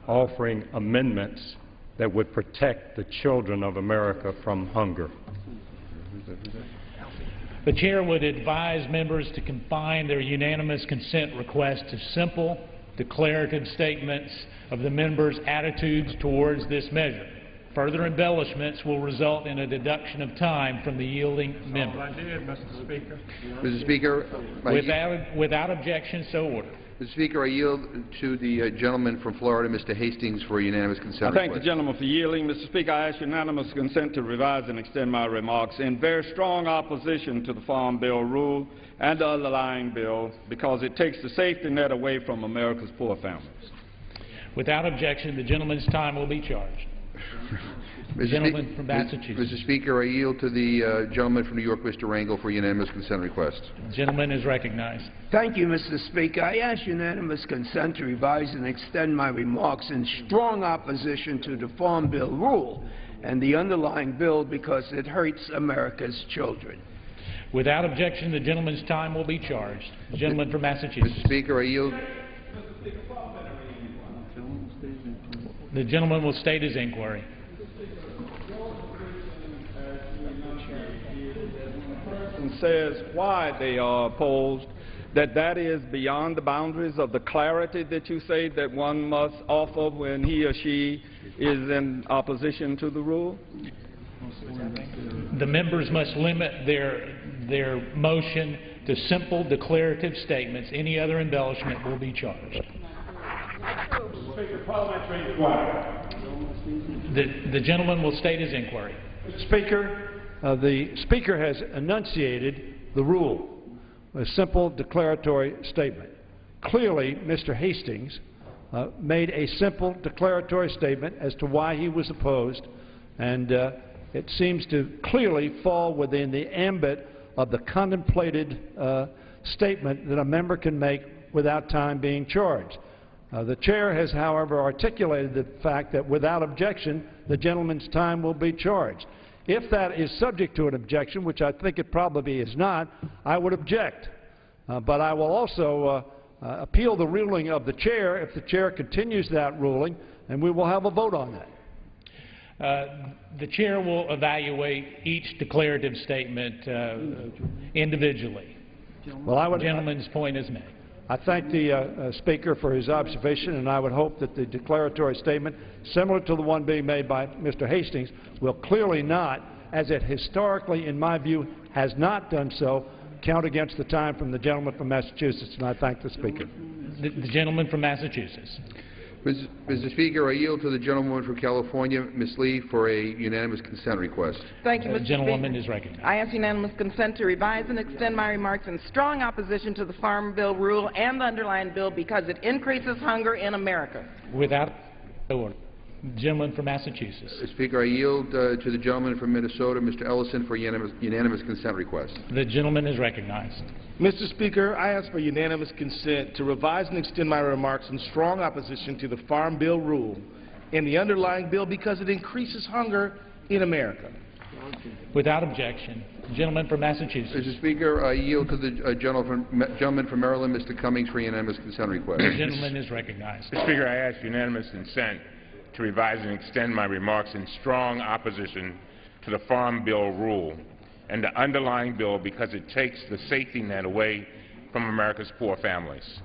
offering amendments that would protect the children of America from hunger. The chair would advise members to confine their unanimous consent request to simple, declarative statements of the members' attitudes towards this measure. Further embellishments will result in a deduction of time from the yielding member. All I did, Mr. Speaker. Mr. Speaker, Without objection, so ordered. Mr. Speaker, I yield to the gentleman from Florida, Mr. Hastings, for a unanimous consent I thank request. the gentleman for yielding. Mr. Speaker, I ask unanimous consent to revise and extend my remarks in very strong opposition to the Farm Bill rule and the underlying bill because it takes the safety net away from America's poor families. Without objection, the gentleman's time will be charged. Gentleman from Massachusetts. Mr. Speaker, I yield to the gentleman from New York, Mr. Rangel, for a unanimous consent request. The gentleman is recognized. Thank you, Mr. Speaker. I ask unanimous consent to revise and extend my remarks in strong opposition to the Farm Bill rule and the underlying bill because it hurts America's children. Without objection, the gentleman's time will be charged. The gentleman from Massachusetts. Mr. Speaker, I yield. The gentleman will state his inquiry. Says why they are opposed, that is beyond the boundaries of the clarity that you say that one must offer when he or she is in opposition to the rule? The members must limit their motion to simple declarative statements. Any other embellishment will be charged. Speaker, parliamentary inquiry. The gentleman will state his inquiry. Speaker, the Speaker has enunciated the rule, a simple declaratory statement. Clearly, Mr. Hastings made a simple declaratory statement as to why he was opposed, and it seems to clearly fall within the ambit of the contemplated statement that a member can make without time being charged. The chair has, however, articulated the fact that without objection, the gentleman's time will be charged. If that is subject to an objection, which I think it probably is not, I would object. But I will also appeal the ruling of the chair if the chair continues that ruling, and we will have a vote on that. The chair will evaluate each declarative statement individually. Well, the gentleman's point is made. I thank the Speaker for his observation, and I would hope that the declaratory statement, similar to the one being made by Mr. Hastings, will clearly not, as it historically, in my view, has not done so, count against the time from the gentleman from Massachusetts, and I thank the Speaker. The gentleman from Massachusetts. Mr. Speaker, I yield to the gentlewoman from California, Ms. Lee, for a unanimous consent request. Thank you, Mr. Speaker. The gentlewoman is recognized. I ask unanimous consent to revise and extend my remarks in strong opposition to the Farm Bill rule and the underlying bill because it increases hunger in America. Without order. The gentleman from Massachusetts. Mr. Speaker, I yield to the gentleman from Minnesota, Mr. Ellison, for a unanimous consent request. The gentleman is recognized. Mr. Speaker, I ask for unanimous consent to revise and extend my remarks in strong opposition to the Farm Bill rule and the underlying bill because it increases hunger in America. Without objection. The gentleman from Massachusetts. Mr. Speaker, I yield to the gentleman from Maryland, Mr. Cummings, for a unanimous consent request. The gentleman is recognized. Mr. Speaker, I ask unanimous consent to revise and extend my remarks in strong opposition to the Farm Bill rule and the underlying bill because it takes the safety net away from America's poor families.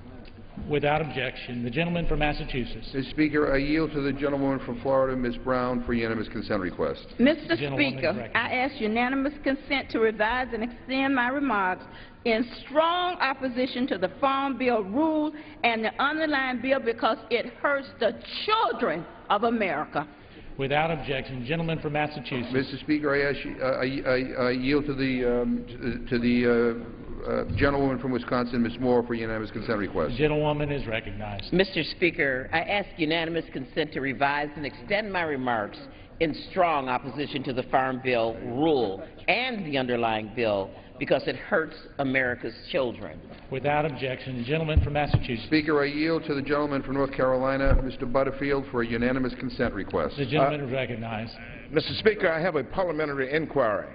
Without objection. The gentleman from Massachusetts. Mr. Speaker, I yield to the gentlewoman from Florida, Ms. Brown, for unanimous consent request. Mr. Speaker, I ask unanimous consent to revise and extend my remarks in strong opposition to the Farm Bill rule and the underlying bill because it hurts the children of America. Without objection. Gentleman from Massachusetts. Mr. Speaker, I ask you, I yield to the gentlewoman from Wisconsin, Ms. Moore, for unanimous consent request. The gentlewoman is recognized. Mr. Speaker, I ask unanimous consent to revise and extend my remarks in strong opposition to the Farm Bill rule and the underlying bill because it hurts America's children. Without objection. The gentleman from Massachusetts. Speaker, I yield to the gentleman from North Carolina, Mr. Butterfield, for a unanimous consent request. The gentleman is recognized. Mr. Speaker, I have a parliamentary inquiry.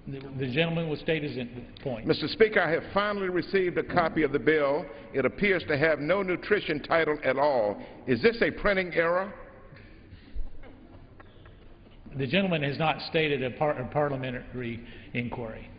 The gentleman will state his point. Mr. Speaker, I have finally received a copy of the bill. It appears to have no nutrition title at all. Is this a printing error? The gentleman has not stated a parliamentary inquiry.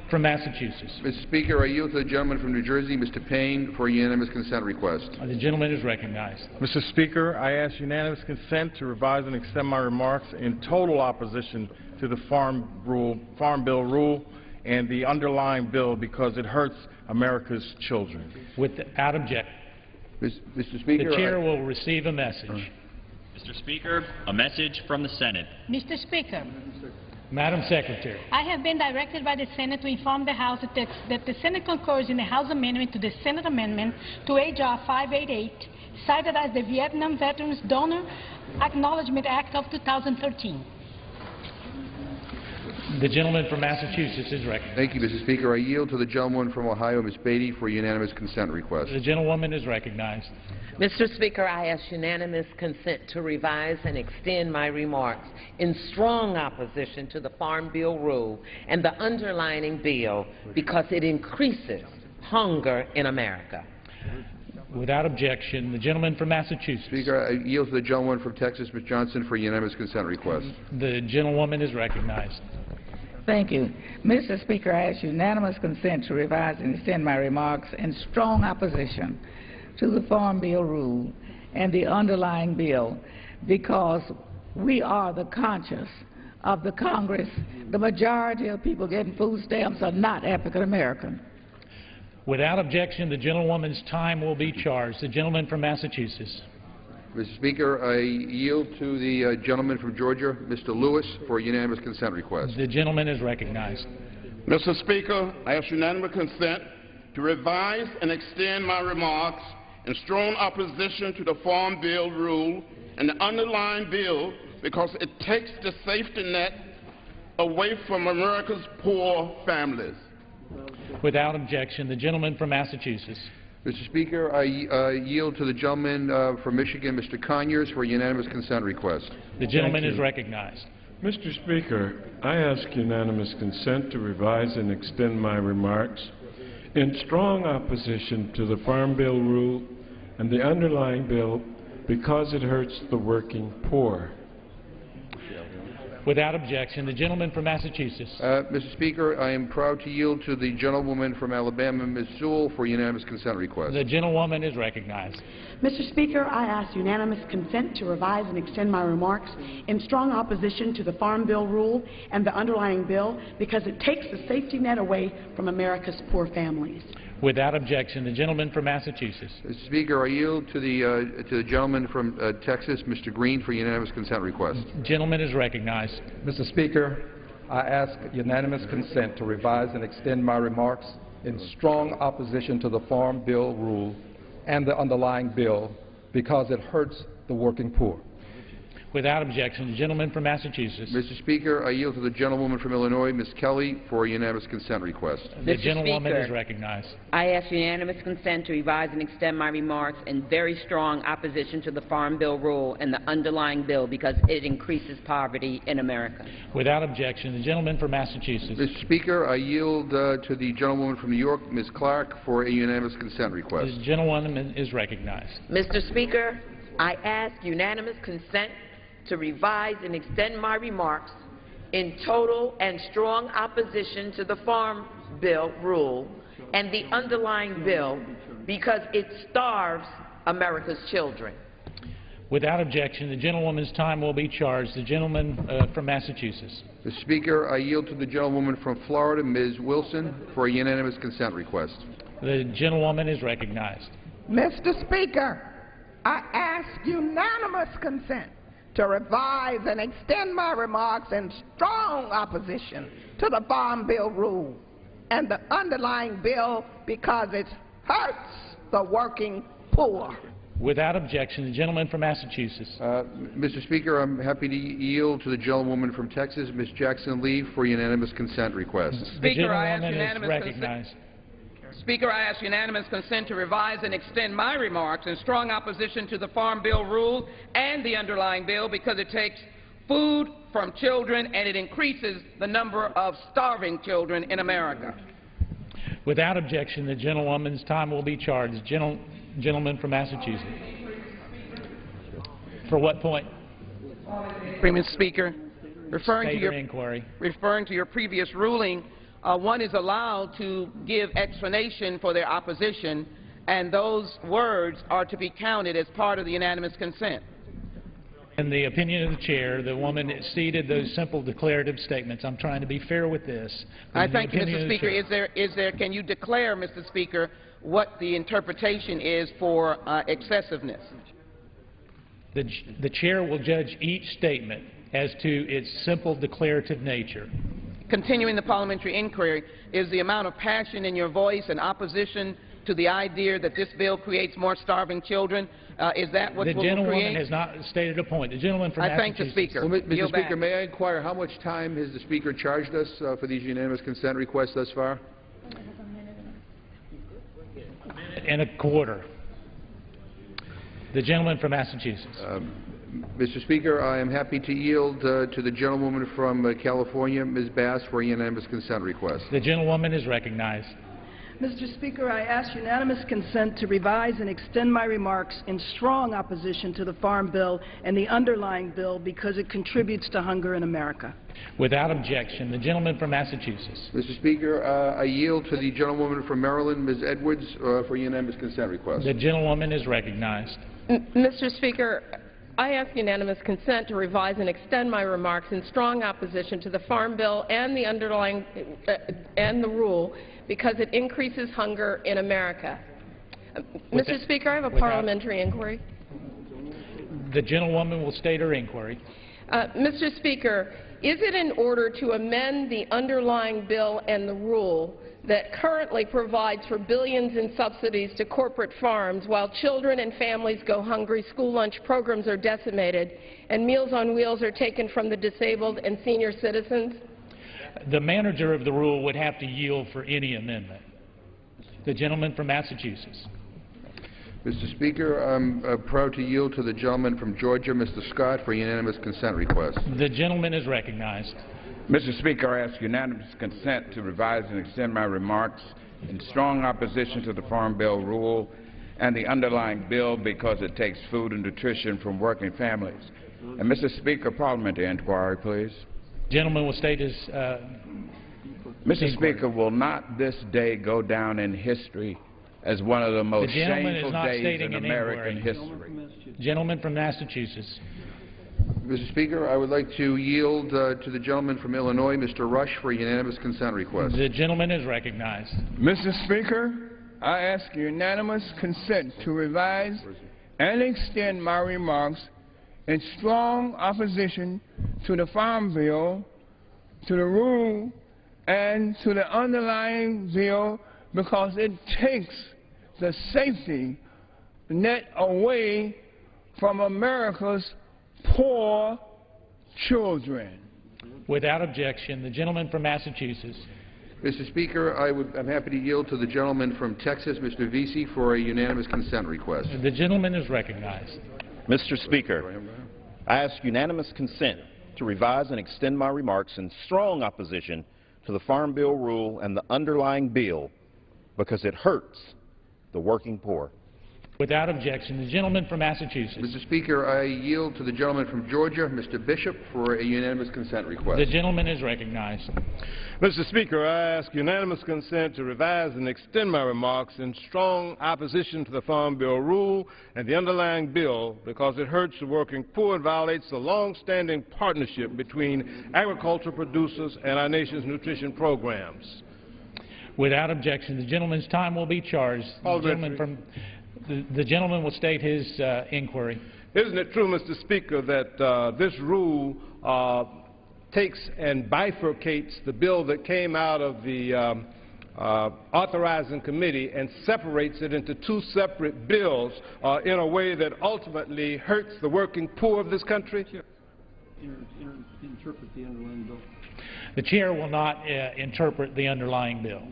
From Massachusetts. Mr. Speaker, I yield to the gentleman from New Jersey, Mr. Payne, for a unanimous consent request. The gentleman is recognized. Mr. Speaker, I ask unanimous consent to revise and extend my remarks in total opposition to the Farm Bill rule and the underlying bill because it hurts America's children. Without objection. Mr. Speaker, the chair will receive a message. Mr. Speaker, a message from the Senate. Mr. Speaker, Madam Secretary. I have been directed by the Senate to inform the House that the Senate concurs in the House amendment to the Senate amendment to H.R. 588, cited as the Vietnam Veterans Donor Acknowledgement Act of 2013. The gentleman from Massachusetts is recognized. Thank you, Mr. Speaker. I yield to the gentleman from Ohio, Ms. Beatty, for a unanimous consent request. The gentlewoman is recognized. Mr. Speaker, I ask unanimous consent to revise and extend my remarks in strong opposition to the Farm Bill rule and the underlying bill because it increases hunger in America. Without objection, the gentleman from Massachusetts. Speaker, I yield to the gentleman from Texas, Ms. Johnson, for a unanimous consent request. The gentlewoman is recognized. Thank you. Mr. Speaker, I ask unanimous consent to revise and extend my remarks in strong opposition to the Farm Bill rule and the underlying bill because we are the conscience of the Congress. The majority of people getting food stamps are not African American. Without objection, the gentlewoman's time will be charged. The gentleman from Massachusetts. Mr. Speaker, I yield to the gentleman from Georgia, Mr. Lewis, for a unanimous consent request. The gentleman is recognized. Mr. Speaker, I ask unanimous consent to revise and extend my remarks in strong opposition to the Farm Bill rule and the underlying bill because it takes the safety net away from America's poor families. Without objection, the gentleman from Massachusetts. Mr. Speaker, I yield to the gentleman from Michigan, Mr. Conyers, for a unanimous consent request. The gentleman is recognized. Mr. Speaker, I ask unanimous consent to revise and extend my remarks in strong opposition to the Farm Bill rule and the underlying bill because it hurts the working poor. Without objection, the gentleman from Massachusetts. Mr. Speaker, I am proud to yield to the gentlewoman from Alabama, Ms. Sewell, for a unanimous consent request. The gentlewoman is recognized. Mr. Speaker, I ask unanimous consent to revise and extend my remarks in strong opposition to the Farm Bill rule and the underlying bill because it takes the safety net away from America's poor families. Without objection, the gentleman from Massachusetts. Mr. Speaker, I yield to the gentleman from Texas, Mr. Green, for unanimous consent request. Gentleman is recognized. Mr. Speaker, I ask unanimous consent to revise and extend my remarks in strong opposition to the Farm Bill rule and the underlying bill because it hurts the working poor. Without objection, the gentleman from Massachusetts. Mr. Speaker, I yield to the gentlewoman from Illinois, Ms. Kelly, for a unanimous consent request. The gentlewoman is recognized. I ask unanimous consent to revise and extend my remarks in very strong opposition to the Farm Bill rule and the underlying bill because it increases poverty in America. Without objection, the gentleman from Massachusetts. Mr. Speaker, I yield to the gentlewoman from New York, Ms. Clark, for a unanimous consent request. The gentlewoman is recognized. Mr. Speaker, I ask unanimous consent to revise and extend my remarks in total and strong opposition to the Farm Bill rule and the underlying bill because it starves America's children. Without objection, the gentlewoman's time will be charged. The gentleman from Massachusetts. Mr. Speaker, I yield to the gentlewoman from Florida, Ms. Wilson, for a unanimous consent request. The gentlewoman is recognized. Mr. Speaker, I ask unanimous consent to revise and extend my remarks in strong opposition to the Farm Bill rule and the underlying bill because it hurts the working poor. Without objection, the gentleman from Massachusetts. Mr. Speaker, I'm happy to yield to the gentlewoman from Texas, Ms. Jackson Lee, for a unanimous consent request. Speaker, I ask unanimous consent. Speaker, I ask unanimous consent to revise and extend my remarks in strong opposition to the Farm Bill rule and the underlying bill because it takes food from children and it increases the number of starving children in America. Without objection, the gentlewoman's time will be charged. Gentleman from Massachusetts. For what point? Mr. Speaker, referring to your previous ruling, one is allowed to give explanation for their opposition, and those words are to be counted as part of the unanimous consent. In the opinion of the chair, the woman exceeded those simple declarative statements. I'm trying to be fair with this. I thank you, Mr. Speaker. Can you declare, Mr. Speaker, what the interpretation is for excessiveness? The chair will judge each statement as to its simple declarative nature. Continuing the parliamentary inquiry, is the amount of passion in your voice and opposition to the idea that this bill creates more starving children, is that what will create? The gentlewoman has not stated a point. The gentleman from Massachusetts. I thank the Speaker. Well, Mr. Speaker, may I inquire how much time has the Speaker charged us for these unanimous consent requests thus far? And a quarter. The gentleman from Massachusetts. Mr. Speaker, I am happy to yield to the gentlewoman from California, Ms. Bass, for a unanimous consent request. The gentlewoman is recognized. Mr. Speaker, I ask unanimous consent to revise and extend my remarks in strong opposition to the Farm Bill and the underlying bill because it contributes to hunger in America. Without objection, the gentleman from Massachusetts. Mr. Speaker, I yield to the gentlewoman from Maryland, Ms. Edwards, for a unanimous consent request. The gentlewoman is recognized. Mr. Speaker, I ask unanimous consent to revise and extend my remarks in strong opposition to the Farm Bill and the underlying and the rule because it increases hunger in America. Mr. Speaker, I have a parliamentary inquiry. The gentlewoman will state her inquiry. Mr. Speaker, is it in order to amend the underlying bill and the rule that currently provides for billions in subsidies to corporate farms while children and families go hungry, school lunch programs are decimated, and Meals on Wheels are taken from the disabled and senior citizens? The manager of the rule would have to yield for any amendment. The gentleman from Massachusetts. Mr. Speaker, I'm proud to yield to the gentleman from Georgia, Mr. Scott, for a unanimous consent request. The gentleman is recognized. Mr. Speaker, I ask unanimous consent to revise and extend my remarks in strong opposition to the Farm Bill rule and the underlying bill because it takes food and nutrition from working families. And Mr. Speaker, parliamentary inquiry, please. Gentleman will state his Mr. Speaker, will not this day go down in history as one of the most shameful days in American history? Gentleman from Massachusetts. Mr. Speaker, I would like to yield to the gentleman from Illinois, Mr. Rush, for a unanimous consent request. The gentleman is recognized. Mr. Speaker, I ask unanimous consent to revise and extend my remarks in strong opposition to the Farm Bill, to the rule, and to the underlying bill because it takes the safety net away from America's poor children. Without objection, the gentleman from Massachusetts. Mr. Speaker, I'm happy to yield to the gentleman from Texas, Mr. Vesey, for a unanimous consent request. The gentleman is recognized. Mr. Speaker, I ask unanimous consent to revise and extend my remarks in strong opposition to the Farm Bill rule and the underlying bill because it hurts the working poor. Without objection, the gentleman from Massachusetts. Mr. Speaker, I yield to the gentleman from Georgia, Mr. Bishop, for a unanimous consent request. The gentleman is recognized. Mr. Speaker, I ask unanimous consent to revise and extend my remarks in strong opposition to the Farm Bill rule and the underlying bill because it hurts the working poor and violates the long-standing partnership between agricultural producers and our nation's nutrition programs. Without objection, the gentleman's time will be charged. The gentleman will state his inquiry. Isn't it true, Mr. Speaker, that this rule takes and bifurcates the bill that came out of the authorizing committee and separates it into two separate bills in a way that ultimately hurts the working poor of this country? Interpret the underlying bill. The chair will not interpret the underlying bill.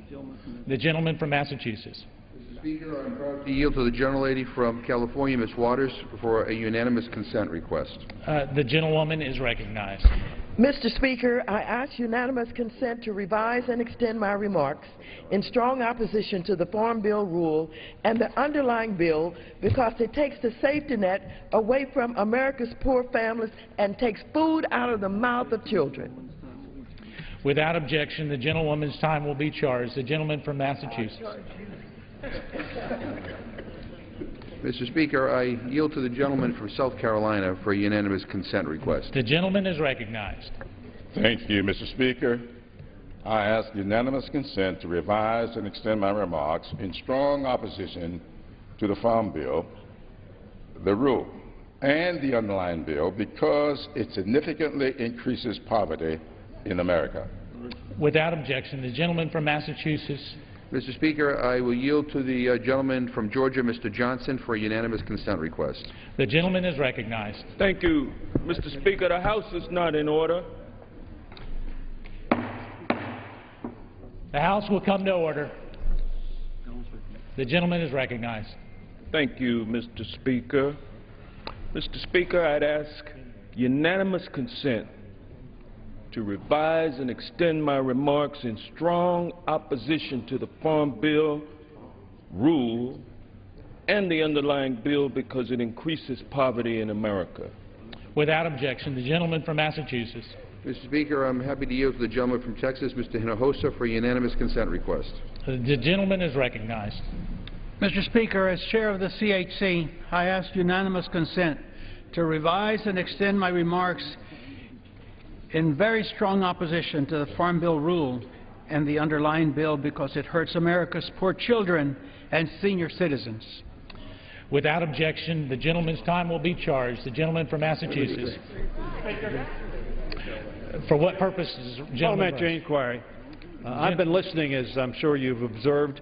The gentleman from Massachusetts. Mr. Speaker, I'm proud to yield to the gentlelady from California, Ms. Waters, for a unanimous consent request. The gentlewoman is recognized. Mr. Speaker, I ask unanimous consent to revise and extend my remarks in strong opposition to the Farm Bill rule and the underlying bill because it takes the safety net away from America's poor families and takes food out of the mouth of children. Without objection, the gentlewoman's time will be charged. The gentleman from Massachusetts. Mr. Speaker, I yield to the gentleman from South Carolina for a unanimous consent request. The gentleman is recognized. Thank you, Mr. Speaker. I ask unanimous consent to revise and extend my remarks in strong opposition to the Farm Bill, the rule, and the underlying bill because it significantly increases poverty in America. Without objection, the gentleman from Massachusetts. Mr. Speaker, I will yield to the gentleman from Georgia, Mr. Johnson, for a unanimous consent request. The gentleman is recognized. Thank you, Mr. Speaker. The House is not in order. The House will come to order. The gentleman is recognized. Thank you, Mr. Speaker. Mr. Speaker, I'd ask unanimous consent to revise and extend my remarks in strong opposition to the Farm Bill rule and the underlying bill because it increases poverty in America. Without objection, the gentleman from Massachusetts. Mr. Speaker, I'm happy to yield to the gentleman from Texas, Mr. Hinojosa, for a unanimous consent request. The gentleman is recognized. Mr. Speaker, as chair of the CHC, I ask unanimous consent to revise and extend my remarks in very strong opposition to the Farm Bill rule and the underlying bill because it hurts America's poor children and senior citizens. Without objection, the gentleman's time will be charged. The gentleman from Massachusetts. For what purposes, Parliamentary inquiry. I've been listening, as I'm sure you've observed,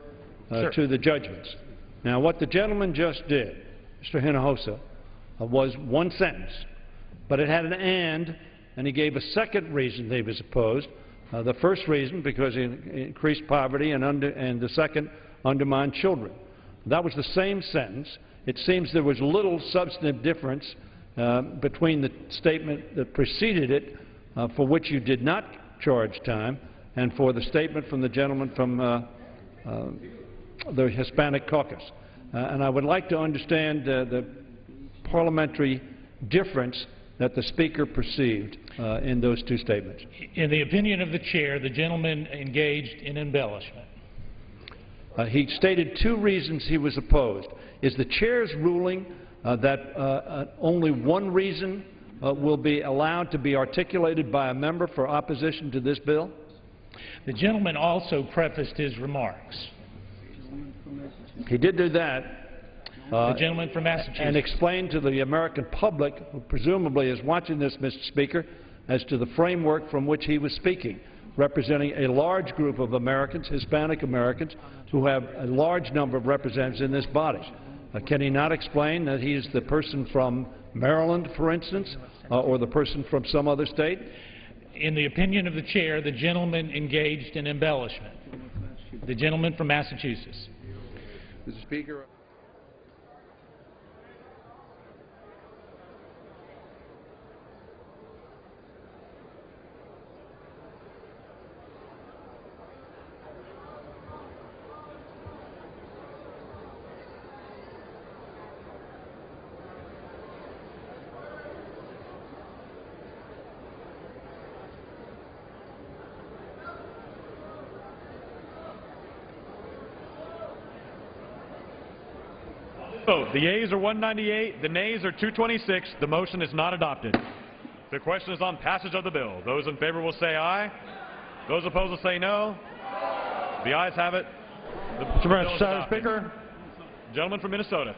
to the judgments. Now, what the gentleman just did, Mr. Hinojosa, was one sentence, but it had an and he gave a second reason they was opposed. The first reason, because it increased poverty, and the second, undermined children. That was the same sentence. It seems there was little substantive difference between the statement that preceded it, for which you did not charge time, and for the statement from the gentleman from the Hispanic caucus. And I would like to understand the parliamentary difference that the Speaker perceived in those two statements. In the opinion of the chair, the gentleman engaged in embellishment. He stated two reasons he was opposed. Is the chair's ruling that only one reason will be allowed to be articulated by a member for opposition to this bill? The gentleman also prefaced his remarks. He did do that. The gentleman from Massachusetts. And explain to the American public, who presumably is watching this, Mr. Speaker, as to the framework from which he was speaking, representing a large group of Americans, Hispanic Americans, who have a large number of representatives in this body. Can he not explain that he is the person from Maryland, for instance, or the person from some other state? In the opinion of the chair, the gentleman engaged in embellishment. The gentleman from Massachusetts. Mr. Speaker. Vote. The yeas are 198, the nays are 226. The motion is not adopted. The question is on passage of the bill. Those in favor will say aye. Those opposed will say no. The ayes have it. The bill is adopted. Speaker. Gentleman from Minnesota.